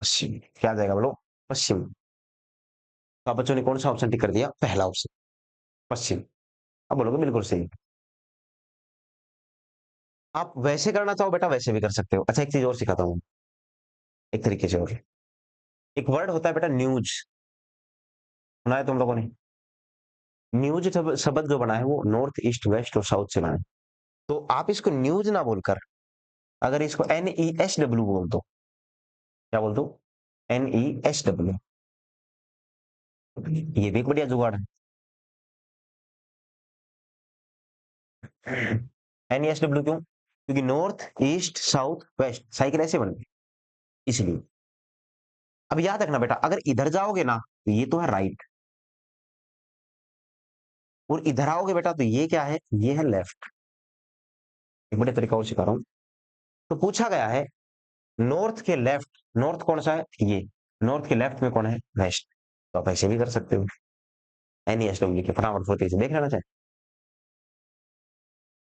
पश्चिम। क्या आ जाएगा बोलो, पश्चिम। तो आप बच्चों ने कौन सा ऑप्शन टिक कर दिया, पहला ऑप्शन, पश्चिम। अब बोलोगे बिल्कुल सही। आप वैसे करना चाहो बेटा वैसे भी कर सकते हो। अच्छा एक चीज और सिखाता हूँ, एक तरीके से और, एक वर्ड होता है बेटा न्यूज, सुना है तुम लोगों ने। न्यूज शब्द जो बना है वो नॉर्थ ईस्ट वेस्ट और साउथ से बना है। तो आप इसको न्यूज ना बोलकर अगर इसको NESW बोल दो, क्या बोल दो, NESW, ये भी एक बढ़िया जुगाड़ है। NESW क्यों, क्योंकि north east south west cycle ऐसे बन गई, इसलिए। अब याद रखना बेटा, अगर इधर जाओगे ना तो ये तो है राइट, और इधर आओगे बेटा तो ये क्या है, ये है लेफ्ट। एक बड़े तरीका और सिखा रहा हूं। तो पूछा गया है नॉर्थ के लेफ्ट, नॉर्थ कौन सा है ये, नॉर्थ के लेफ्ट में कौन है, वेस्ट। तो आप ऐसे भी कर सकते हो, NESW के फटाफट होते से देख लेना चाहे,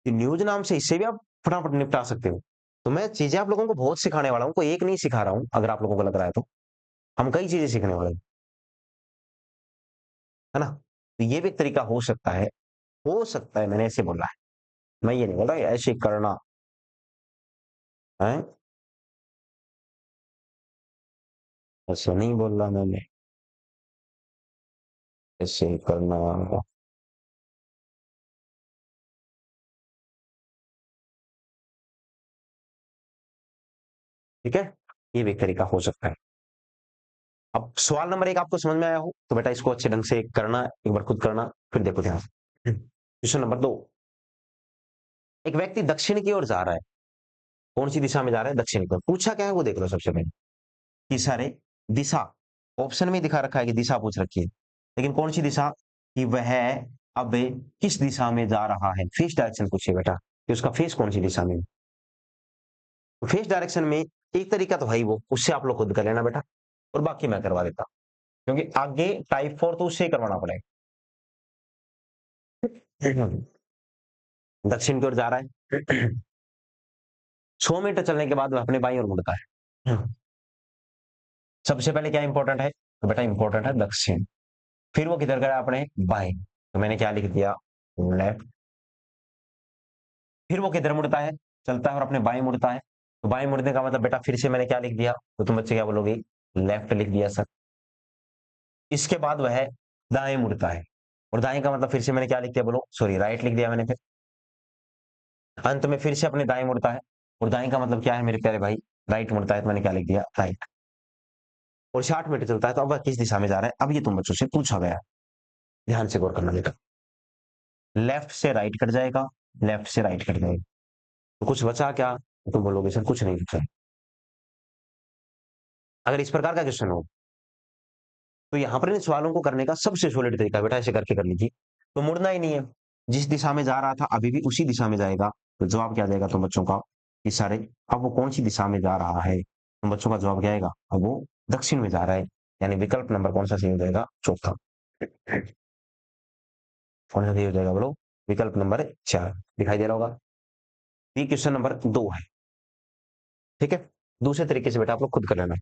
न्यूज नाम से इससे भी आप फटाफट निपटा सकते हो। तो मैं चीजें आप लोगों को बहुत सिखाने वाला हूँ, कोई एक नहीं सिखा रहा हूँ, अगर आप लोगों को लग रहा है तो हम कई चीजें सीखने वाले हैं, है ना। तो ये भी एक तरीका हो सकता है, मैंने ऐसे बोला है, मैं ये नहीं बोल रहा ऐसे करना है, ऐसे नहीं बोल रहा मैंने, ऐसे ही करना, ठीक है। ये भी एक तरीका हो सकता है। अब सवाल नंबर 1 आपको समझ में आया हो तो बेटा इसको अच्छे ढंग से करना, एक बार खुद करना, फिर देखो ध्यान से। क्वेश्चन नंबर 2, एक व्यक्ति दक्षिण की ओर जा रहा है, कौन सी दिशा में जा रहा है, दक्षिण की ओर। पूछा क्या है वो देख लो सबसे पहले कि सारे दिशा, ऑप्शन में दिखा रखा है कि दिशा पूछ रखी है, लेकिन कौन सी दिशा, कि वह अब किस दिशा में जा रहा है, फेस डायरेक्शन पूछिए बेटा कि उसका फेस कौन सी दिशा में है। तो फेस डायरेक्शन में एक तरीका तो है ही वो, उससे आप लोग खुद कर लेना बेटा, और बाकी मैं करवा देता, क्योंकि आगे टाइप 4 तो उससे ही करवाना पड़ेगा। दक्षिण की ओर जा रहा है, 100 मीटर चलने के बाद वह अपने बाईं ओर मुड़ता है। सबसे पहले क्या इंपॉर्टेंट है, तो बेटा इंपॉर्टेंट है दक्षिण, फिर वो किधर गया, अपने बाएं, तो मैंने क्या लिख दिया, लेफ्ट। फिर वो किधर मुड़ता है, चलता है और अपने बाएं मुड़ता है, तो बाएं मुड़ने का मतलब बेटा फिर से मैंने क्या लिख दिया, तो तुम बच्चे क्या बोलोगे, लेफ्ट लिख दिया सर। इसके बाद वह दाएं मुड़ता है, और दाएं का मतलब फिर से मैंने क्या लिख दिया, बोलो सॉरी, राइट लिख दिया मैंने। फिर अंत में फिर से अपने दाएं मुड़ता है, और दाएं का मतलब क्या है मेरे प्यारे भाई, राइट मुड़ता है, तो मैंने क्या लिख दिया, राइट। और 60 मीटर चलता है, तो अब वह किस दिशा में जा रहा है, अब ये तुम बच्चों से पूछा गया है, ध्यान से गौर करना बेटा। लेफ्ट से राइट कट जाएगा, लेफ्ट से राइट कट जाएगा, तो कुछ बचा क्या, तुम बोलोगे सर कुछ नहीं बचा। अगर इस प्रकार का क्वेश्चन हो, तो यहाँ पर इन सवालों को करने का सबसे सॉलिड तरीका बेटा ऐसे करके कर लीजिए, तो मुड़ना ही नहीं है, जिस दिशा में जा रहा था अभी भी उसी दिशा में जाएगा, तो जवाब क्या जाएगा तुम बच्चों का, कि सारे, अब वो कौन सी दिशा में जा रहा है, तुम बच्चों का जवाब क्या आएगा, अब वो दक्षिण में जा रहा है, यानी विकल्प नंबर कौन सा सही हो जाएगा, चौथा। कौन सा सही हो जाएगा बोलो, विकल्प नंबर 4, दिखाई दे रहा होगा। ये क्वेश्चन नंबर 2 है, ठीक है। दूसरे तरीके से बेटा आप लोग खुद कर लेना।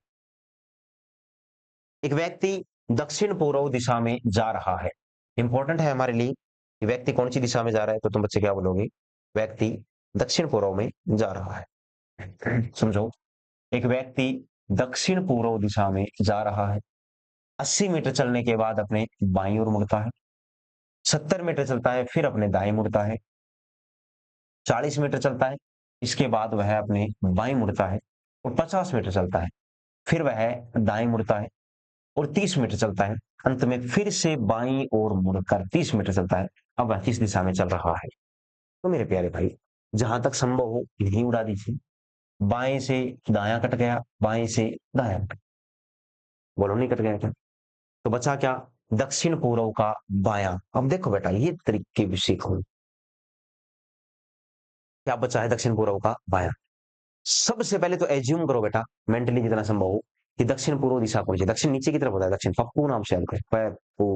एक व्यक्ति दक्षिण पूर्व दिशा में जा रहा है, इंपॉर्टेंट है हमारे लिए कि व्यक्ति कौन सी दिशा में जा रहा है, तो तुम बच्चे क्या बोलोगे, व्यक्ति दक्षिण पूर्व में जा रहा है। समझो, एक व्यक्ति दक्षिण पूर्व दिशा में जा रहा है, 80 मीटर चलने के बाद अपने बाईं ओर मुड़ता है, 70 मीटर चलता है फिर अपने दाएं मुड़ता है, 40 मीटर चलता है, इसके बाद वह अपने बाईं मुड़ता है, और 50 मीटर चलता है, फिर वह दाएं मुड़ता है, और 30 मीटर चलता है, अंत में फिर से बाईं ओर मुड़कर 30 मीटर चलता है, अब वह किस दिशा में चल रहा है। तो मेरे प्यारे भाई, जहां तक संभव हो यही उड़ा दीजिए, बाएं से दायां कट गया, बाएं से दायां कट, बोलो नहीं कट गया क्या, तो बचा क्या, दक्षिण पूर्व का बायां। अब देखो बेटा ये तरीके भी सीखो, क्या बचा है, दक्षिण पूर्व का बायां। सबसे पहले तो एज्यूम करो बेटा, मेंटली जितना संभव हो, कि दक्षिण पूर्व दिशा कौन सी, दक्षिण नीचे की तरफ होता है, दक्षिण पप्पू नाम से हमको, पप्पू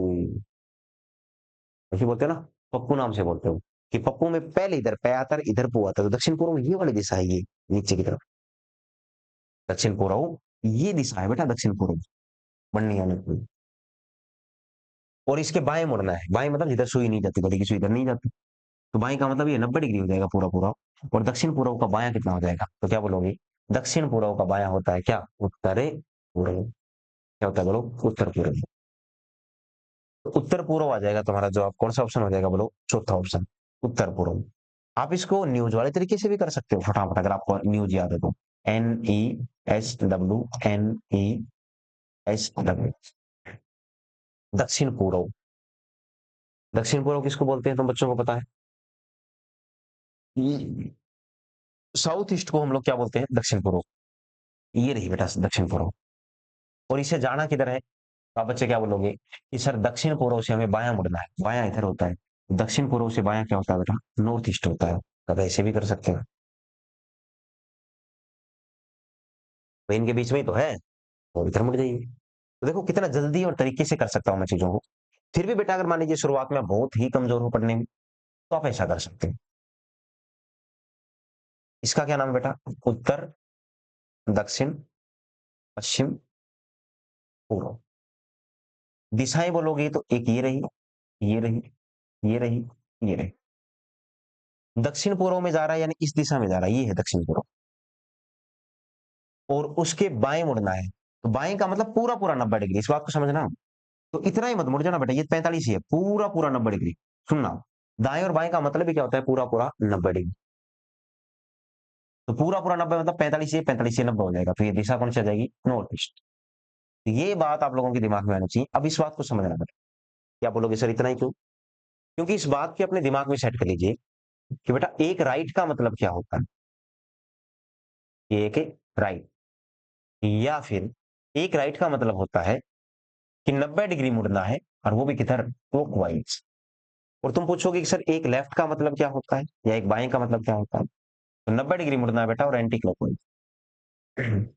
ऐसे बोलते हैं ना, पप्पू नाम से बोलते हो, कि पप्पू में पहले इधर पै आता है, इधर पू आता है, तो दक्षिण पूर्व ये वाली दिशा है, ये नीचे की तरफ दक्षिण पूर्व, ये दिशा है बेटा दक्षिण पूर्व, बढ़नी आने की। और इसके बाएं मुड़ना है, बाएं मतलब जिधर सुई नहीं जाती, घड़ी की सुई इधर नहीं जाती, तो बाएं का मतलब ये 90 डिग्री हो जाएगा पूरा पूरा। और दक्षिण पूर्व का बायां कितना हो जाएगा, तो क्या बोलोगे, दक्षिण पूर्व का बायां होता है क्या, उत्तर पूर्व, क्या होता है बोलो, उत्तर पूर्व। तो उत्तर पूर्व आ जाएगा तुम्हारा जवाब, कौन सा ऑप्शन हो जाएगा बोलो, चौथा ऑप्शन, उत्तर पूर्व। आप इसको न्यूज वाले तरीके से भी कर सकते हो फटाफट, अगर आपको न्यूज याद है तो, NESWNESW, दक्षिण पूर्व। दक्षिण पूर्व किसको बोलते हैं तुम बच्चों को पता है, साउथ ईस्ट को हम लोग क्या बोलते हैं, दक्षिण पूर्व। ये रही बेटा दक्षिण पूर्व, और इसे जाना किधर है, तो आप बच्चे क्या बोलोगे, कि सर दक्षिण पूर्व से हमें बायां मुड़ना है, बायां इधर होता है, दक्षिण पूर्व से बायां क्या होता है बेटा, नॉर्थ ईस्ट होता है। तब ऐसे भी कर सकते हैं। तो इनके बीच में ही तो है, और इधर मुड़ जाइए। तो देखो कितना जल्दी और तरीके से कर सकता हूँ मैं चीजों को। फिर भी बेटा अगर मान लीजिए शुरुआत में आप बहुत ही कमजोर हो पढ़ने में, तो आप ऐसा कर सकते हैं। इसका क्या नाम है बेटा? उत्तर, दक्षिण, पश्चिम, पूर्व। दिशाएं बोलोगे तो एक ये रही, ये रही, ये रही, ये रही। दक्षिण पूर्व में जा रहा है यानी इस दिशा में जा रहा है, ये है दक्षिण पूर्व। और उसके बाएं मुड़ना है, तो बाएं का मतलब पूरा पूरा 90 डिग्री, इस बात को समझना। तो इतना ही मत मुड़ जाना बेटा, ये 45 ही है, पूरा पूरा 90 डिग्री। सुनना, दाएं और बाएं का मतलब भी क्या होता है? पूरा पूरा 90 डिग्री। तो पूरा पूरा 90 मतलब 45 से 45 से 90 हो जाएगा, तो ये दिशा कौन सी आ जाएगी? North east. ये बात आप लोगों के दिमाग में आनी चाहिए। अब इस बात को समझना बेटा। क्या बोलोगे सर इतना ही क्यों? क्योंकि इस बात की अपने दिमाग में सेट कर लीजिए कि बेटा एक राइट का मतलब क्या होता है। एक राइट, या फिर एक राइट का मतलब होता है कि 90 डिग्री मुड़ना है, और वो भी किधर? क्लॉकवाइज। और तुम पूछोगे कि सर एक लेफ्ट का मतलब क्या होता है, या एक बाएं का मतलब क्या होता है? तो 90 डिग्री मुड़ना है बेटा, और एंटी क्लॉकवाइज। ठीक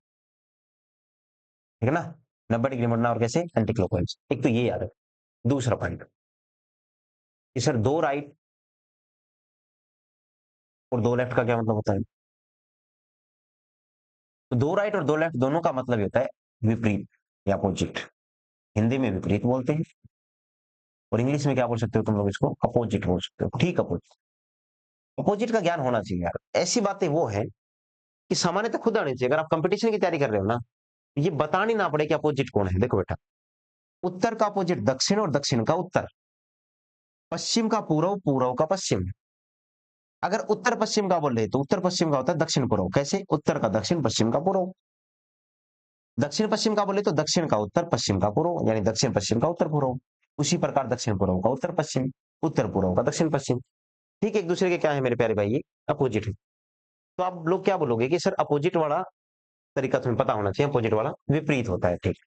है ना? 90 डिग्री मुड़ना और कैसे? Anti clockwise. एक तो ये याद है। दूसरा पॉइंट कि सर दो राइट और दो लेफ्ट का क्या मतलब होता है? तो दो राइट और दो लेफ्ट दोनों का मतलब ये होता है विपरीत या अपोजिट। हिंदी में विपरीत बोलते हैं, और इंग्लिश में क्या बोल सकते हो तुम लोग? इसको अपोजिट बोल सकते हो। ठीक, अपोजिट। अपोजिट का ज्ञान होना चाहिए यार। ऐसी बातें वो है कि सामान्यतः खुद आनी चाहिए। अगर आप कंपटीशन की तैयारी कर रहे हो ना, ये बतानी ना पड़े कि अपोजिट कौन है। देखो बेटा, उत्तर का अपोजिट दक्षिण, और दक्षिण का उत्तर। पश्चिम का पूर्व, पूर्व का पश्चिम। अगर उत्तर पश्चिम का बोल रहे तो उत्तर पश्चिम का होता है दक्षिण पूर्व। कैसे? उत्तर का दक्षिण, पश्चिम का पूर्व। दक्षिण पश्चिम का बोले तो दक्षिण का उत्तर, पश्चिम का पूर्व, यानी दक्षिण पश्चिम का उत्तर पूर्व। उसी प्रकार दक्षिण पूर्व का उत्तर पश्चिम, उत्तर पूर्व का दक्षिण पश्चिम। ठीक, एक दूसरे के क्या है मेरे प्यारे भाई? ये अपोजिट है। तो आप लोग क्या बोलोगे कि सर अपोजिट वाला तरीका तुम्हें पता होना चाहिए। अपोजिट वाला विपरीत होता है। ठीक,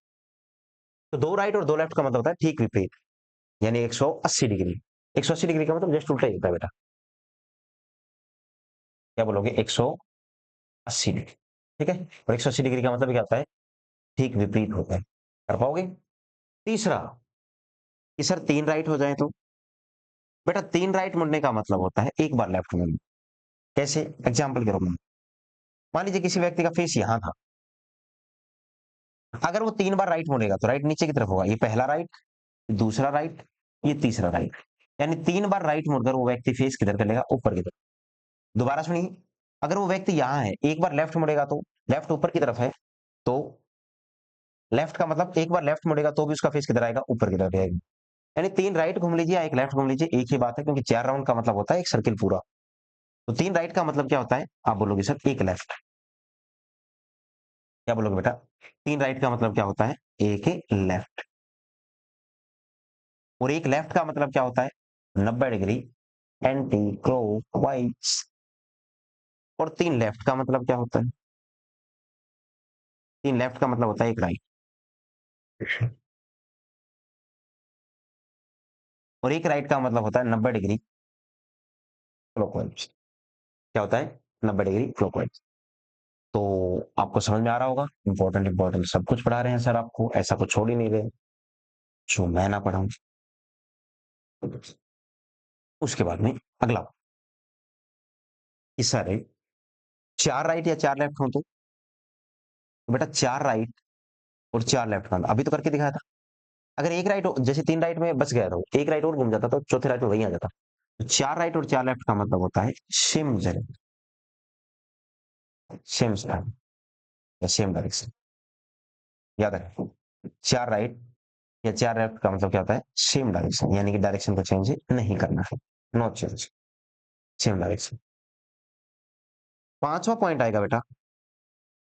तो दो राइट और दो लेफ्ट का मतलब होता है ठीक विपरीत, यानी 180 डिग्री। 180 डिग्री का मतलब जस्ट उल्टा ही होता है बेटा। क्या बोलोगे? 180 डिग्री। ठीक है, और 180 डिग्री का मतलब क्या होता है? ठीक विपरीत होता है। कर पाओगे? तीसरा कि सर तीन राइट हो जाए तो? बेटा तीन राइट मुड़ने का मतलब होता है एक बार लेफ्ट मुड़ना। कैसे? एग्जाम्पल के रूप में, मान लीजिए किसी व्यक्ति का फेस यहां था। अगर वो तीन बार राइट मुड़ेगा तो राइट नीचे की तरफ होगा। ये पहला राइट, दूसरा राइट, ये तीसरा राइट। यानी तीन बार राइट मुड़कर वो व्यक्ति फेस किधर कर लेगा? ऊपर की तरफ। दोबारा सुनिए, अगर वो व्यक्ति यहां है, एक बार लेफ्ट मुड़ेगा तो लेफ्ट ऊपर की तरफ है, तो लेफ्ट का मतलब एक बार लेफ्ट मुड़ेगा तो भी उसका फेस किधर आएगा? ऊपर की तरफ आएगा। यानी तीन राइट घूम लीजिए या एक लेफ्ट घूम लीजिए, एक ही बात है, क्योंकि चार राउंड का मतलब होता है एक सर्किल पूरा। तो तीन राइट का मतलब क्या होता है? आप बोलोगे सर एक लेफ्ट। क्या बोलोगे बेटा? तीन राइट का मतलब क्या होता है? एक लेफ्ट। और एक लेफ्ट का मतलब क्या होता है? 90 डिग्री एंटी क्लॉकवाइज। और तीन लेफ्ट का मतलब क्या होता है? तीन लेफ्ट का मतलब होता है एक राइट। और एक राइट का मतलब होता है 90 डिग्री क्लॉकवाइज। क्या होता है? 90 डिग्री क्लॉकवाइज। तो आपको समझ में आ रहा होगा, इंपॉर्टेंट इंपॉर्टेंट सब कुछ पढ़ा रहे हैं सर आपको, ऐसा कुछ छोड़ ही नहीं रहे जो मैं ना पढ़ाऊं। उसके बाद में अगला कि सर चार राइट या चार लेफ्ट हो तो बेटा चार राइट और चार लेफ्ट का अभी तो करके दिखाया था। अगर एक राइट, जैसे तीन राइट में बच गया था, एक राइट और घूम जाता तो चौथे राइट में वही आ जाता। तो चार राइट और चार लेफ्ट का मतलब होता है सेम जगह, सेम स्टाइल या सेम डायरेक्शन। याद रखें, चार राइट या चार लेफ्ट का मतलब क्या होता है? सेम डायरेक्शन, यानी कि डायरेक्शन को चेंज नहीं करना है। No change, same direction. पांचवा पॉइंट आएगा बेटा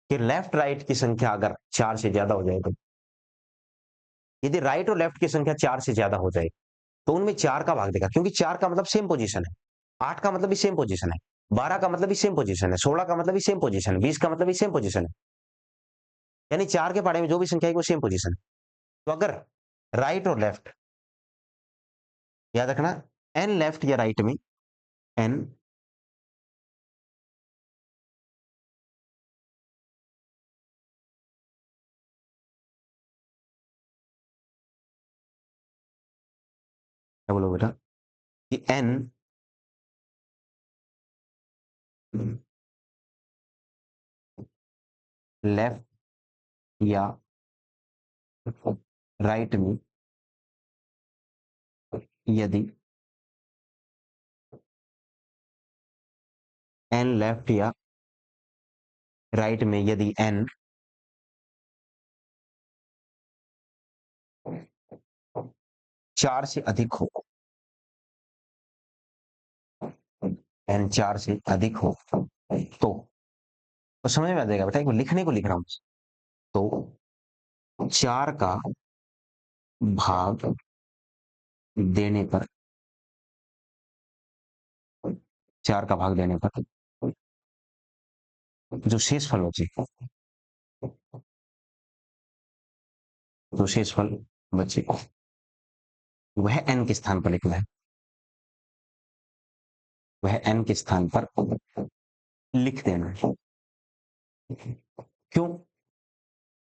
कि लेफ्ट राइट की संख्या अगर चार से ज्यादा हो जाए तो, यदि राइट और लेफ्ट की संख्या चार से ज्यादा हो जाए तो उनमें चार का भाग देगा, क्योंकि चार का मतलब सेम पोजीशन है, आठ का मतलब भी सेम पोजीशन है, 12 का मतलब भी सेम पोजीशन है, 16 का मतलब भी सेम पोजीशन है, 20 का मतलब भी सेम पोजीशन है। यानी चार के पाड़े में जो भी संख्या है वो सेम पोजीशन है। तो अगर राइट और लेफ्ट, याद रखना, एन लेफ्ट या राइट में, एन क्या बोलो बेटा कि एन लेफ्ट या राइट में यदि एन लेफ्ट या राइट में यदि एन 4 से अधिक हो, एन 4 से अधिक हो तो समझ में आ जाएगा बेटा, एक बार लिखने को लिख रहा हूं। तो 4 का भाग देने पर 4 का भाग देने पर जो शेषफल बचेगा, जो शेषफल बचेगा वह एन के स्थान पर लिखना है, वह एन के स्थान पर लिख देना है। क्यों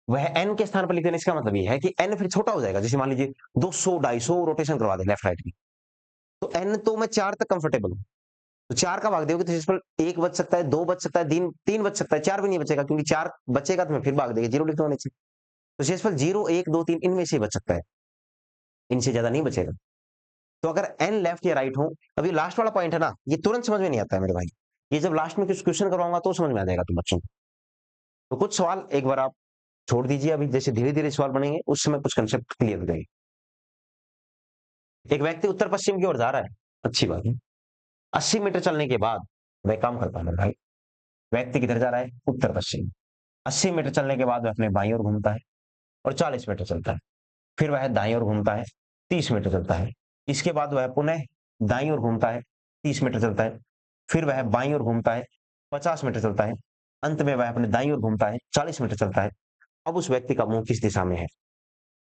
वह एन के स्थान पर लिख देना, इसका मतलब यह है कि एन फिर छोटा हो जाएगा। जैसे मान लीजिए 200 250 रोटेशन करवा दे लेफ्ट राइट की, तो एन तो मैं 4 तक कंफर्टेबल हूं, तो 4 का भाग दोगे तो शेषफल 1 बच सकता है, 2 बच सकता है, 3 बच सकता है, 4 भी नहीं बचेगा, क्योंकि 4 बचेगा तो मैं फिर भाग देगा 0 लिख दूंगा नीचे। तो शेषफल 0 1 2 3 इनमें से ही बच सकता है, इनसे ज्यादा नहीं बचेगा। तो अगर एन लेफ्ट या राइट हो, अब ये लास्ट वाला पॉइंट है ना, ये तुरंत समझ में नहीं आता है मेरे भाई, ये जब लास्ट में कुछ क्वेश्चन करवाऊंगा तो समझ में आ जाएगा तुम बच्चों को। तो कुछ सवाल एक बार आप छोड़ दीजिए, अभी जैसे धीरे धीरे सवाल बनेंगे उस समय कुछ कंसेप्ट क्लियर हो जाएंगे। एक व्यक्ति उत्तर पश्चिम की ओर जा रहा है, अच्छी बात है। 80 मीटर चलने के बाद वह काम करता है मेरे भाई, व्यक्ति किधर जा रहा है, उत्तर पश्चिम। 80 मीटर चलने के बाद वह अपने बाईं ओर घूमता है और 40 मीटर चलता है, फिर वह दाईं ओर घूमता है, 30 मीटर चलता है। इसके बाद वह पुनः दाईं ओर घूमता है, 30 मीटर चलता है, फिर वह बाईं ओर घूमता है, 50 मीटर चलता है, अंत में वह अपने दाईं ओर घूमता है, 40 मीटर चलता है। अब उस व्यक्ति का मुंह किस दिशा में है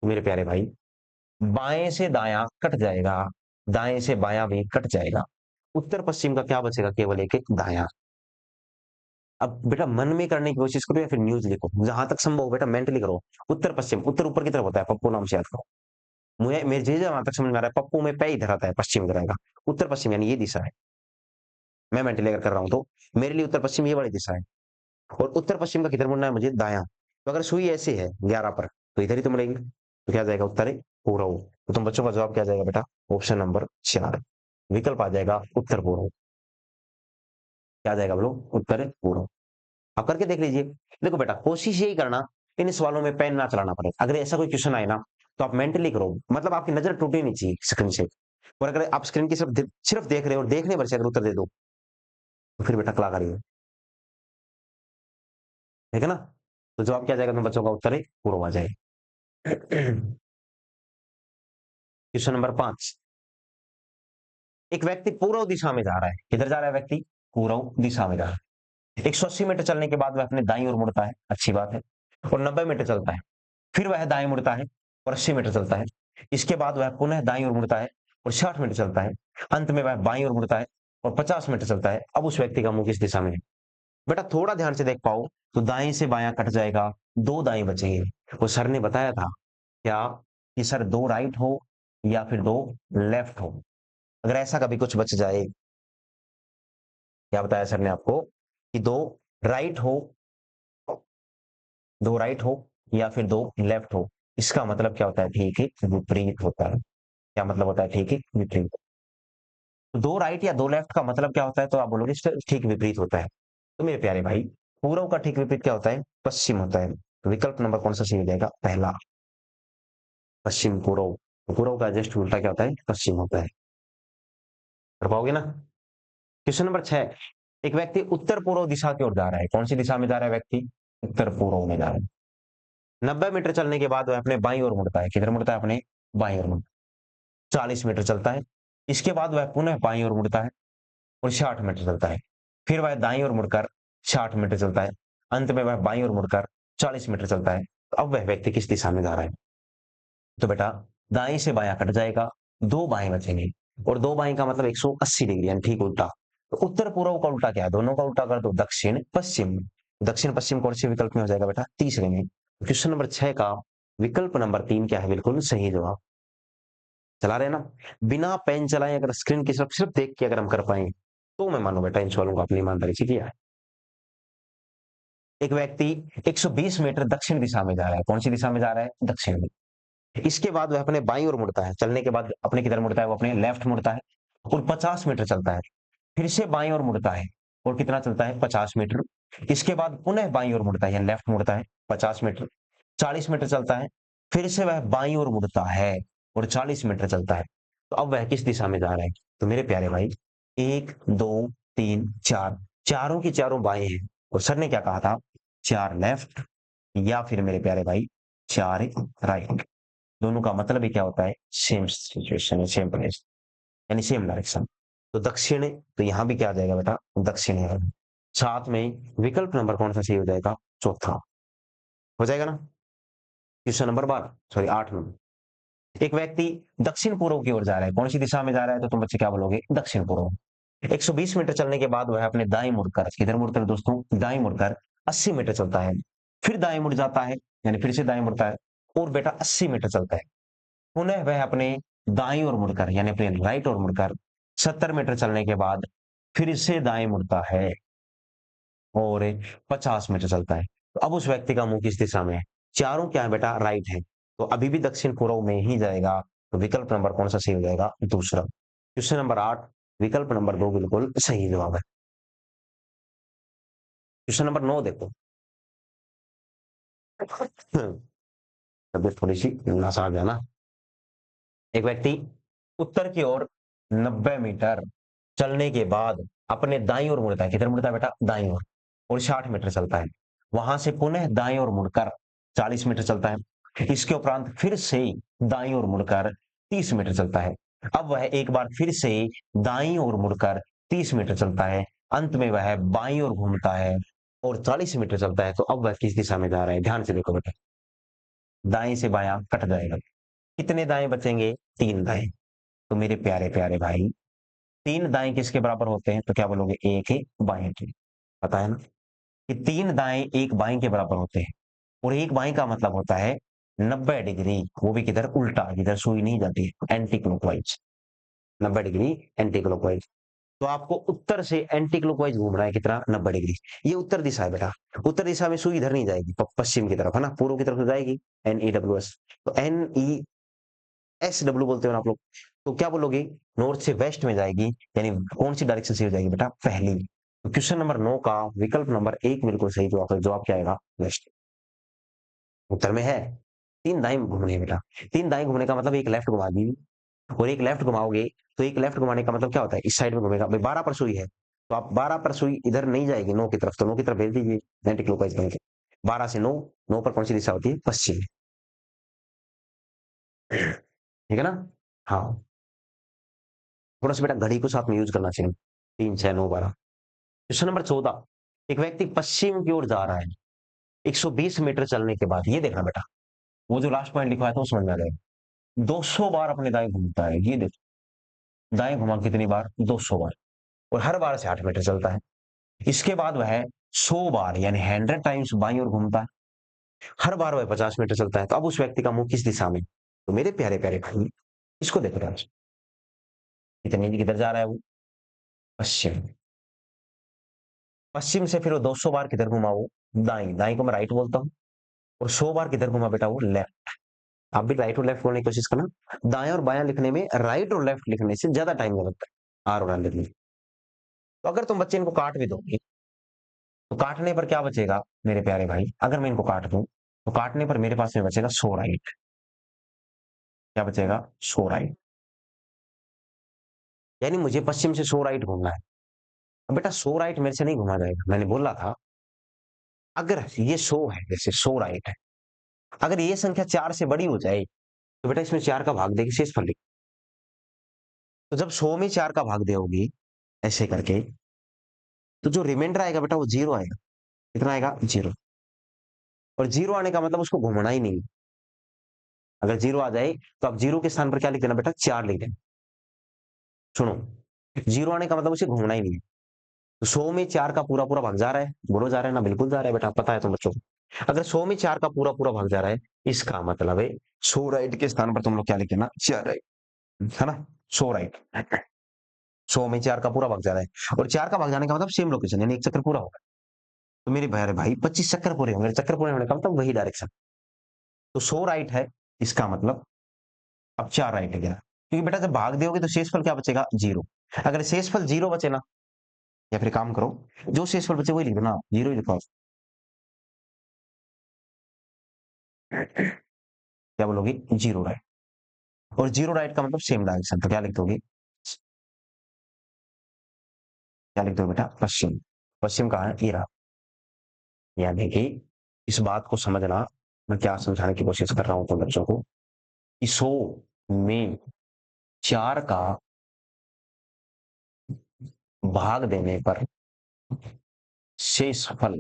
मेरे प्यारे भाई? बाएं से दायां कट जाएगा, दाएं से बायां भी कट जाएगा, उत्तर पश्चिम का क्या बचेगा? केवल एक एक दायां। अब बेटा मन में करने की कोशिश करो या फिर न्यूज लिखो, जहां तक संभव बेटा मेंटली करो। उत्तर पश्चिम, उत्तर ऊपर की तरफ होता है, पप्पू नाम से याद करो। मुझे मेरे जहां तक समझ में आ रहा है, पप्पू में पे इधर आता है, पश्चिम इधर आएगा, उत्तर पश्चिम यानी ये दिशा है। मैं मेंटली अगर कर रहा हूं तो मेरे लिए उत्तर पश्चिम ये वाली दिशा है, और उत्तर पश्चिम का किधर मुड़ना है मुझे? दायां। तो अगर सुई ऐसे है 11 पर तो इधर ही तो मुड़ेगी, तो क्या जाएगा? उत्तर पूर्व। तो तुम बच्चों का जवाब क्या जाएगा बेटा? ऑप्शन नंबर 4 विकल्प आ जाएगा उत्तर पूर्व। क्या जाएगा बोलो? उत्तर पूर्व। आप करके देख लीजिए। देखो बेटा कोशिश यही करना इन सवालों में पेन ना चलाना पड़े। अगर ऐसा कोई क्वेश्चन आए ना तो आप मेंटली करो, मतलब आपकी नजर टूटनी नहीं चाहिए स्क्रीन से। और अगर आप स्क्रीन की सिर्फ देख रहे हो और देखने भर से अगर उत्तर दे दो तो फिर बेटा कलाकारी है, ठीक है ना? तो जवाब क्या जाएगा? तुम बच्चों का उत्तर है पूर्व आ जाएगा। Question number 5। एक व्यक्ति पूर्व दिशा में जा रहा है। किधर जा रहा है व्यक्ति? पूर्व दिशा में जा रहा है। 180 मीटर चलने के बाद वह अपने दाईं ओर मुड़ता है, अच्छी बात है, और 90 मीटर चलता है, फिर वह दाएं मुड़ता है और 80 मीटर चलता है। इसके बाद वह पुनः दाईं ओर मुड़ता है और 60 मीटर चलता है। अंत में वह बाईं ओर मुड़ता है और 50 मीटर चलता है। अब उस व्यक्ति का मुंह किस दिशा में है? बेटा थोड़ा ध्यान से देख पाओ तो दाएं से बायां कट जाएगा, 2 दाएं बचेंगे। वो सर ने बताया था क्या कि सर 2 राइट हो या फिर 2 लेफ्ट हो? अगर ऐसा कभी कुछ बच जाए, क्या बताया सर ने आपको कि 2 राइट हो, 2 राइट हो या फिर 2 लेफ्ट हो, इसका मतलब क्या होता है? ठीक है विपरीत होता है। क्या मतलब होता है? ठीक है विपरीत। तो 2 राइट या 2 लेफ्ट का मतलब क्या होता है? तो आप बोलोगे ठीक विपरीत होता है। तो मेरे प्यारे भाई पूर्व का ठीक विपरीत क्या होता है? पश्चिम होता है। तो विकल्प नंबर कौन सा सही हो जाएगा? पहला, पश्चिम पूर्व। तो पूर्व का जस्ट उल्टा क्या होता है? पश्चिम होता है। कर पाओगे ना? Question number 6। एक व्यक्ति उत्तर पूर्व दिशा की ओर जा रहा है। कौन सी दिशा में जा रहा है व्यक्ति? उत्तर पूर्व में जा रहा है। 90 मीटर चलने के बाद वह अपने बाईं ओर मुड़ता है। किधर मुड़ता है? अपने बाईं ओर मुड़ता है। 40 मीटर चलता है। इसके बाद वह पुनः बाईं ओर मुड़ता है और 60 मीटर चलता है। फिर वह दाईं ओर मुड़कर 60 मीटर चलता है। अंत में वह बाईं ओर मुड़कर 40 मीटर चलता है। तो अब वह व्यक्ति किस दिशा में जा रहा है? तो बेटा दाएं से बायां कट जाएगा, 2 बाएं बचेंगे, और 2 बाएं का मतलब 180 डिग्री यानी ठीक उल्टा। तो उत्तर पूर्व का उल्टा क्या है? दोनों का उल्टा कर दो, दक्षिण पश्चिम। दक्षिण पश्चिम कौन से विकल्प में हो जाएगा बेटा? तीसरे में। क्वेश्चन नंबर 6 का विकल्प नंबर 3 क्या है? बिल्कुल सही जवाब। चला रहे हैं ना, बिना पेन चलाए अगर स्क्रीन की तरफ सिर्फ देख के अगर हम कर पाए, तो मैं मानू बेटा इन सवालों को अपनी ईमानदारी से किया है। एक व्यक्ति 120 मीटर दक्षिण दिशा में जा रहा है। कौन सी दिशा में जा रहा है? दक्षिण में। इसके बाद वह अपने बाईं ओर मुड़ता है। चलने के बाद अपने किधर मुड़ता है? वो अपने लेफ्ट मुड़ता है और 50 मीटर चलता है। फिर से बाईं ओर मुड़ता है और कितना चलता है? 50 मीटर। इसके बाद पुनः बाईं ओर मुड़ता है, या लेफ्ट मुड़ता है, 50 मीटर, 40 मीटर चलता है। फिर से वह बाईं ओर मुड़ता है और 40 मीटर चलता है। तो अब वह किस दिशा में जा रहा है? तो मेरे प्यारे भाई, 1, 2, 3, 4, चारों की चारों बाएं हैं। और सर ने क्या कहा था? 4 लेफ्ट या फिर मेरे प्यारे भाई 4 राइट। दोनों का मतलब ही क्या होता है? सेम सिचुएशन है, सेम प्लेस, यानी सेम डायरेक्शन। तो दक्षिण है, तो यहां भी क्या आ जाएगा बेटा? दक्षिण है। साथ में विकल्प नंबर कौन सा सही हो जाएगा? चौथा हो जाएगा ना। Question number 12, sorry 8 number. एक व्यक्ति दक्षिण पूर्व की ओर जा रहा है। कौन सी दिशा में जा रहा है? तो तुम बच्चे क्या बोलोगे? दक्षिण पूर्व। 120 मीटर चलने के बाद वह अपने दाएं मुड़कर, किधर मुड़कर है दोस्तों? दाएं मुड़कर 80 मीटर चलता है। फिर दाएं मुड़ जाता है, यानी फिर से दाएं मुड़ता है और बेटा 80 मीटर चलता है। पुनः वह अपने दाईं ओर मुड़कर, यानी अपने राइट ओर मुड़कर 70 मीटर चलने के बाद फिर से दाएं मुड़ता है और 50 मीटर चलता है। तो अब उस व्यक्ति का मुंह किस दिशा में है? चारों क्या है बेटा? राइट है, तो अभी भी दक्षिण पूर्व में ही जाएगा। तो विकल्प नंबर कौन सा सही हो जाएगा? दूसरा। क्वेश्चन नंबर 8, विकल्प नंबर 2 बिल्कुल सही जवाब है। क्वेश्चन नंबर 9 देखो। तबीयत थोड़ी सी नासाज है ना। एक व्यक्ति उत्तर की ओर 90 मीटर चलने के बाद अपने दाईं ओर मुड़ता है। किधर मुड़ता है बेटा? दाईं ओर, और 60 मीटर चलता है। वहां से पुनः दाईं ओर मुड़कर 40 मीटर चलता है। इसके उपरांत फिर से दाईं ओर मुड़कर 30 मीटर चलता है। अब वह एक बार फिर से दाईं ओर मुड़कर 30 मीटर चलता है। अंत में वह बाईं ओर घूमता है और 40 मीटर चलता है। तो अब वह किस दिशा में जा रहा है? ध्यान से देखो बेटा, दाएं से बायां कट जाएगा। कितने दाएं बचेंगे? 3 दाएं। तो मेरे प्यारे प्यारे भाई, 3 दाएं किसके बराबर होते हैं? तो क्या बोलोगे? एक ही बाएं के। पता है ना कि 3 दाएं एक बाएं के बराबर होते हैं। और एक बाएं का मतलब होता है 90 डिग्री, वो भी किधर? उल्टा, जिधर सुई नहीं जाती है, anti clockwise. 90 degree anti clockwise. तो आपको उत्तर से एंटी क्लॉकवाइज घूमना है। कितना? 90 डिग्री। ये उत्तर दिशा है बेटा। उत्तर दिशा में सुई इधर नहीं जाएगी, पश्चिम की तरफ है ना, पूर्व की तरफ तो जाएगी। NEWS, तो NESW बोलते हो ना आप लोग, तो क्या बोलोगे? नॉर्थ से वेस्ट में जाएगी, यानी कौन सी डायरेक्शन से हो जाएगी बेटा? पहली। तो क्वेश्चन नंबर 9 का विकल्प नंबर 1 बिल्कुल सही जवाब है। जवाब क्या आएगा? वेस्ट। उत्तर में है। 3 दाएं घूमने हैं बेटा। 3 दाएं घूमने का मतलब एक लेफ्ट घुमा दी, और एक लेफ्ट घुमाओगे तो एक लेफ्ट घुमाने का मतलब क्या होता है? इस साइड में घूमेगा भाई। 12 पर सुई है, तो आप 12 पर सुई इधर नहीं जाएगी 9 की तरफ, तो 9 की तरफ भेज दीजिए एंटी क्लॉकवाइज बन के। 12 से 9, 9 पर कौन सी दिशा होती है? पश्चिम। ठीक है ना? हाँ, थोड़ा सा बेटा घड़ी को साथ में यूज करना चाहिए। 3, 6, 9, 12। क्वेश्चन नंबर 14, एक व्यक्ति पश्चिम की ओर जा रहा है 120 मीटर चलने के बाद। ये देखना बेटा, वो जो लास्ट पॉइंट लिखा है तो समझ में आ जाएगा। 200 बार अपने दाएं घूमता है। ये देखो, दाएं घुमा कितनी बार? 200 बार, और हर बार से 8 मीटर चलता है। इसके बाद वह 100 बार, यानी 100 टाइम्स बाईं ओर घूमता है। हर बार वह 50 मीटर चलता है। तो अब उस व्यक्ति का मुंह किस दिशा में? तो मेरे प्यारे प्यारे भाई, इसको देखो ध्यान से। कितनी किधर जा रहा है वो? पश्चिम। पश्चिम से फिर वो 200 बार किधर घुमा? वो दाई। दाई को मैं राइट बोलता हूँ। और 100 बार किधर घुमा बेटा? वो लेफ्ट। आप भी राइट और लेफ्ट बोलने की कोशिश करना। दाएं और बायां लिखने में राइट और लेफ्ट लिखने से ज्यादा टाइम लगता है आर और एल लिखने में। तो अगर तुम बच्चे इनको काट भी दोगे, तो काटने पर क्या बचेगा मेरे प्यारे भाई? अगर मैं इनको काट दूं, तो काटने पर मेरे पास में बचेगा 100 राइट। क्या बचेगा? 100 राइट। यानी मुझे पश्चिम से 100 राइट घूमना है। अब बेटा 100 राइट मेरे से नहीं घुमा जाएगा। मैंने बोला था, अगर ये 100 है, जैसे 100 राइट है, अगर ये संख्या 4 से बड़ी हो जाए, तो बेटा इसमें 4 का भाग देके शेष फल लिख। तो जब 100 में 4 का भाग दोगे ऐसे करके, तो जो रिमाइंडर आएगा बेटा वो 0 आएगा। कितना आएगा? 0। और 0 आने का मतलब उसको घुमाना ही नहीं। अगर 0 आ जाए, तो आप 0 के स्थान पर क्या लिख देना बेटा? 4 लिख देना। सुनो, 0 आने का मतलब उसे घूमना ही नहीं है। तो 100 में 4 का पूरा पूरा भाग जा रहा है, बोलो जा रहा है ना? बिल्कुल जा रहा है बेटा, पता है तुम बच्चों को। अगर 100 में 4 का पूरा पूरा भाग जा रहा है, इसका मतलब है 100 राइट के स्थान पर तुम लोग क्या लिख देना? 4 राइट। है ना, 100 राइट, 100 में 4 का पूरा भाग जा रहा है और 4 का भाग जाने का मतलब सेम लोकेशन यानी एक चक्कर पूरा होगा। तो मेरे भाई, अरे भाई 25 चक्कर पूरे होंगे, चक्कर पूरे होने का मतलब वही डायरेक्शन। तो 100 राइट है, इसका मतलब अब 4 राइट है क्या? क्योंकि बेटा जब भाग दोगे तो शेषफल क्या बचेगा? 0। अगर शेषफल 0 बचे ना, या फिर काम करो, जो शेषफल बचे वही लिख दो ना, 0 ही लिखो। क्या बोलोगे? 0 राइट। और 0 राइट का मतलब सेम डायरेक्शन, तो क्या लिख दोगे? क्या लिख दो बेटा? पश्चिम। पश्चिम कहाँ है? ये रहा। यानी कि इस बात को समझना, मैं क्या समझाने की कोशिश कर रहा हूं तो बच्चों को, कि 100 में 4 का भाग देने पर शेषफल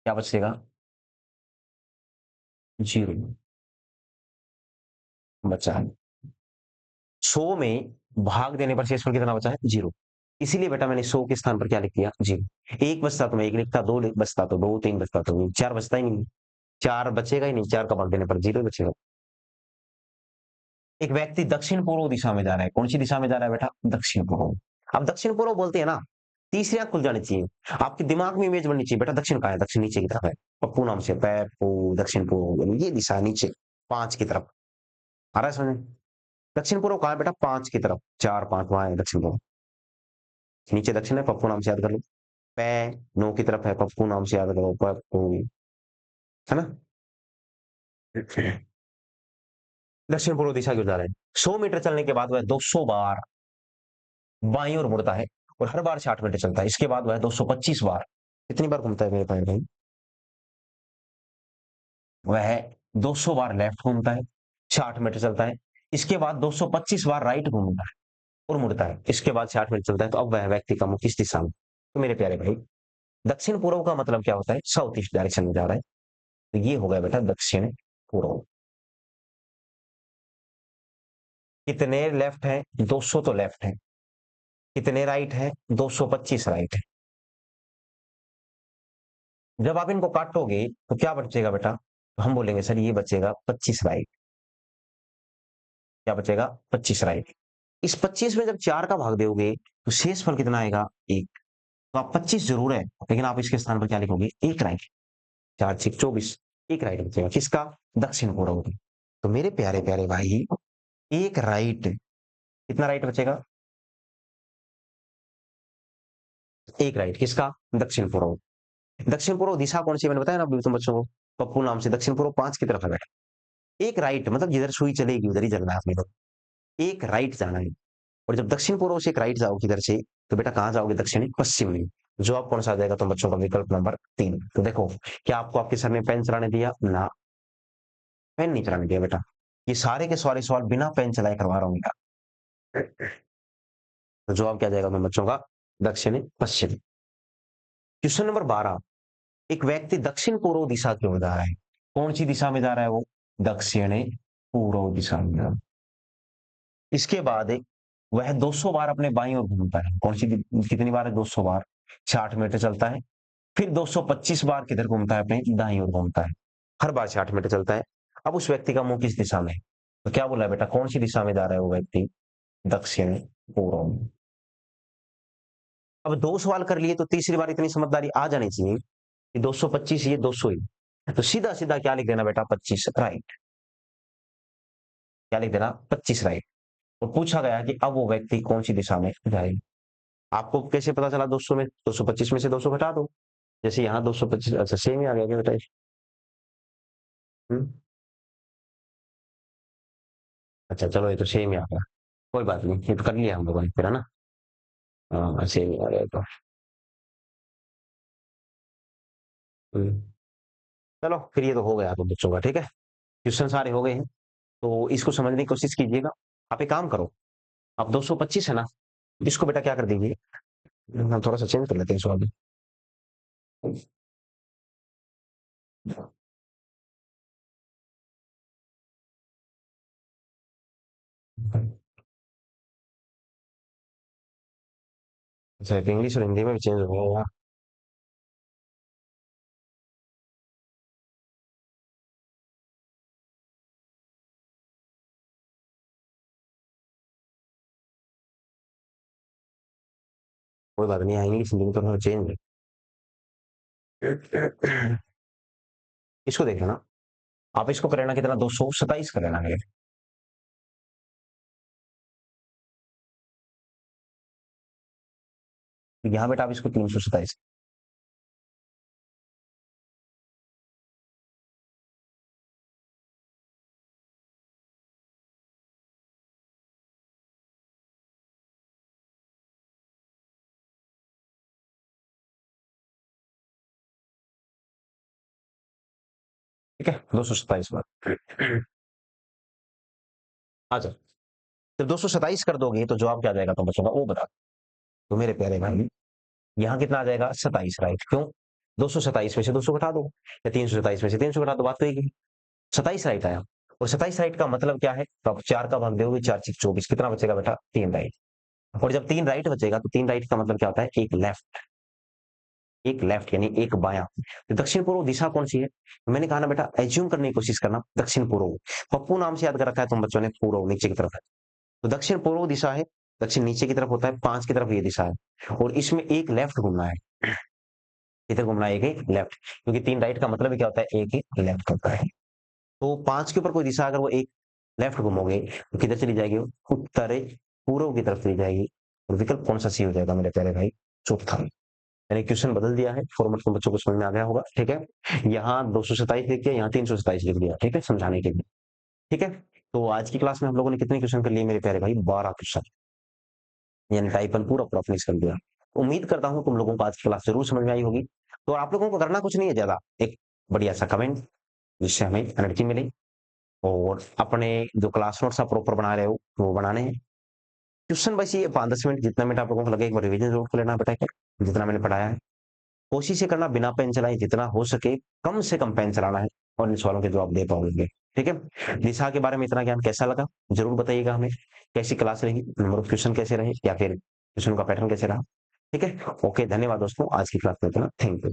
क्या बचेगा? 0 बचा है। 100 में भाग देने पर शेषफल कितना बचा है? 0। इसीलिए बेटा मैंने 100 के स्थान पर क्या लिख दिया? 0। एक बचता तो मैं एक लिखता, दो बचता तो दो, तीन बचता तो चार बचता ही नहीं। चार बचेगा ही नहीं, चार का भाग देने पर 0 बचेगा। एक व्यक्ति दक्षिण पूर्व दिशा में जा रहा है, कौन सी दिशा में जा रहा है बेटा? दक्षिण पूर्व। अब दक्षिण पूर्व बोलते हैं ना, तीसरी आंख खुल जानी चाहिए, आपके दिमाग में इमेज बननी चाहिए, बेटा दक्षिण कहाँ है? दक्षिण नीचे की तरफ है। पप्पू नाम से पैपू, दक्षिण पूर्व ये दिशा नीचे 5 की तरफ। आ रहा है समझ? दक्षिण पूर्व कहाँ है बेटा? 5 की तरफ, 4 5 वहां है दक्षिण पूर्व। नीचे दक्षिण है, पप्पू नाम से याद कर लो। पै 9 की तरफ है, पप्पू नाम से याद करो, पप्पू। है ना? दक्षिण पूर्व दिशा क्यों जा रहे हैं? 100 मीटर चलने के बाद वह 200 बार बाईं ओर मुड़ता है और हर बार 60 मीटर चलता है। इसके बाद वह 225 बार, कितनी बार घूमता है मेरे भाई भाई? वह 200 बार लेफ्ट घूमता है, 60 मीटर चलता है। इसके बाद 225 बार राइट घूमता है और मुड़ता है। इसके बाद 60 मीटर चलता है। तो अब वह व्यक्ति का मुख किस दिशा में? तो मेरे प्यारे भाई, दक्षिण पूर्व का मतलब क्या होता है? साउथ ईस्ट डायरेक्शन में जा रहा है। तो ये हो गया बेटा दक्षिण पूर्व। कितने लेफ्ट है? 200 तो लेफ्ट है। कितने राइट है? 225 राइट है। जब आप इनको काटोगे तो क्या बचेगा बेटा? तो हम बोलेंगे सर ये बचेगा 25 राइट। क्या बचेगा? 25 राइट। इस 25 में जब 4 का भाग दोगे तो शेष फल कितना आएगा? 1। तो आप 25 जरूर है, लेकिन आप इसके स्थान पर क्या लिखोगे? 1 राइट। 4 6 24, 1 राइट बचेगा। किसका? दक्षिण पूर्व का। तो मेरे प्यारे प्यारे भाई, 1 राइट, कितना राइट बचेगा? 1 राइट किसका? दक्षिण पूर्व। दक्षिण पूर्व दिशा कौन सी? मैंने बताया ना अभी तुम बच्चों को, पप्पू नाम से दक्षिण पूर्व 5 की तरफ है बेटा। 1 राइट मतलब जिधर सुई चलेगी उधर ही चलना है अपने को। 1 राइट जाना है। और जब दक्षिण पूर्व से एक राइट जाओगे इधर से, तो बेटा कहाँ जाओगे? दक्षिणी पश्चिम में। जवाब कौन सा आ जाएगा तुम बच्चों का? विकल्प नंबर 3। तो देखो, क्या आपको आपके सर ने पेन चलाने दिया? ना, पेन नहीं चलाने दिया बेटा। ये सारे के सारे सवाल बिना पेन चलाए करवा रहा हूँ बेटा। तो जवाब क्या जाएगा तुम बच्चों का? दक्षिणी पश्चिम। क्वेश्चन नंबर 12, एक व्यक्ति दक्षिण पूर्व दिशा की ओर जा रहा है। कौन सी दिशा में जा रहा है वो? दक्षिणी पूर्व दिशा में जा रहा है। इसके बाद वह 200 बार अपने बाईं ओर घूमता है। कौन सी? कितनी बार है? 200 बार। 60 मीटर चलता है। फिर 225 बार किधर घूमता है? अपने दाईं ओर घूमता है। हर बार 60 मीटर चलता है। अब उस व्यक्ति का मुंह किस दिशा में है? तो क्या बोला बेटा? कौन सी दिशा में जा रहा है वो व्यक्ति? दक्षिण पूर्व में। अब 2 सवाल कर लिए तो तीसरी बार इतनी समझदारी आ जानी चाहिए कि 225 ये 200 ही। तो सीधा सीधा क्या लिख देना बेटा? 25 राइट। क्या लिख देना? 25 राइट। तो पूछा गया कि अब वो व्यक्ति कौन सी दिशा में जाएगा। आपको कैसे पता चला? 200 में 225 में से 200 घटा दो। जैसे यहाँ 225, अच्छा सेम ही आ गया क्या बेटा? हम्म, अच्छा चलो ये तो सेम ही आ गया। कोई बात नहीं, ये तो कर लिया हम लोगों ने फिर, है ना? हाँ सेम ही आ गया तो। हम्म, चलो फिर ये तो हो गया तो बच्चों का, ठीक है। क्वेश्चन सारे हो गए हैं, तो इसको समझने की कोशिश कीजिएगा। आप एक काम करो, आप 225 है ना, इसको बेटा क्या कर दीजिए, हम थोड़ा सा चेंज कर लेते हैं सवाल। अच्छा इंग्लिश और हिंदी में भी चेंज हो गया। कोई बात नहीं, यहाँ इंग्लिश हिंदी में तो थोड़ा चेंज है। इसको देख लेना, आप इसको कर लेना कितना, 227 कर लेना है। यहाँ बेटा आप इसको 327, ठीक है, 227 बार। अच्छा, जब 227 कर दोगे तो जवाब क्या आ जाएगा, तो बचेगा वो बता। तो मेरे प्यारे भाई, यहाँ कितना आ जाएगा, 27, राइट। क्यों, 227 में से 200 घटा दो, या 327 में से 300 घटा दो, बात तो एक ही। 27 राइट आया। और 27 राइट का मतलब क्या है, तो आप 4 का भाग दोगे, 4 6 24, कितना बचेगा बेटा, 3 राइट। और जब 3 राइट बचेगा तो 3 राइट का मतलब क्या होता है, एक लेफ्ट, एक लेफ्ट यानी एक बायां। तो दक्षिण पूर्व दिशा कौन सी है, तो मैंने कहा ना बेटा, एज्यूम करने की कोशिश करना, दक्षिण पूर्व। पप्पू नाम से याद कर रखा है तुम बच्चों ने, पूर्व नीचे की तरफ है, तो दक्षिण पूर्व दिशा है। दक्षिण नीचे की तरफ होता है, 5 की तरफ ये दिशा है, और इसमें एक लेफ्ट घूमना है। किधर घूमना है, एक लेफ्ट, क्योंकि 3 राइट का मतलब क्या होता है, एक ही लेफ्ट होता है। तो 5 के ऊपर कोई दिशा अगर वो एक लेफ्ट घूमोगे तो किधर चली जाएगी, उत्तर पूर्व की तरफ चली जाएगी। और विकल्प कौन सा सी हो जाएगा मेरे प्यारे भाई, चौथा। मैंने क्वेश्चन बदल दिया है, फॉर्मेट को बच्चों को समझ में आ गया होगा, ठीक है। यहाँ 227 लिख दिया, यहाँ 327 लिख दिया, ठीक है, समझाने के लिए। ठीक है, तो आज की क्लास में हम लोगों ने कितने क्वेश्चन कर लिए मेरे प्यारे भाई, 12 क्वेश्चन, यानी टाइप 1 पूरा पूरा फिनिश कर दिया। उम्मीद करता हूँ तुम लोगों को आज की क्लास जरूर समझ में आई होगी। तो आप लोगों को करना कुछ नहीं है ज्यादा, एक बढ़िया सा कमेंट, जिससे हमें एनर्जी मिले, और अपने जो क्लास नोट्स आप प्रॉपर बना रहे हो वो बनाने हैं। क्वेश्चन बस ये 5-10 मिनट, जितना मिनट आप लोगों को लगे एक बार रिवीजन जरूर कर लेना बेटा, जितना मैंने पढ़ाया है। कोशिश ये करना बिना पेन चलाए, जितना हो सके कम से कम पेन चलाना है, और इन सवालों के जवाब दे पाओगे, ठीक है। दिशा के बारे में इतना ज्ञान कैसा लगा, जरूर बताइएगा हमें। कैसी क्लास रही, नंबर ऑफ क्वेश्चन कैसे रहे, या फिर क्वेश्चन का पैटर्न कैसे रहा, ठीक है। ओके, धन्यवाद दोस्तों, आज की क्लास में इतना, थैंक यू।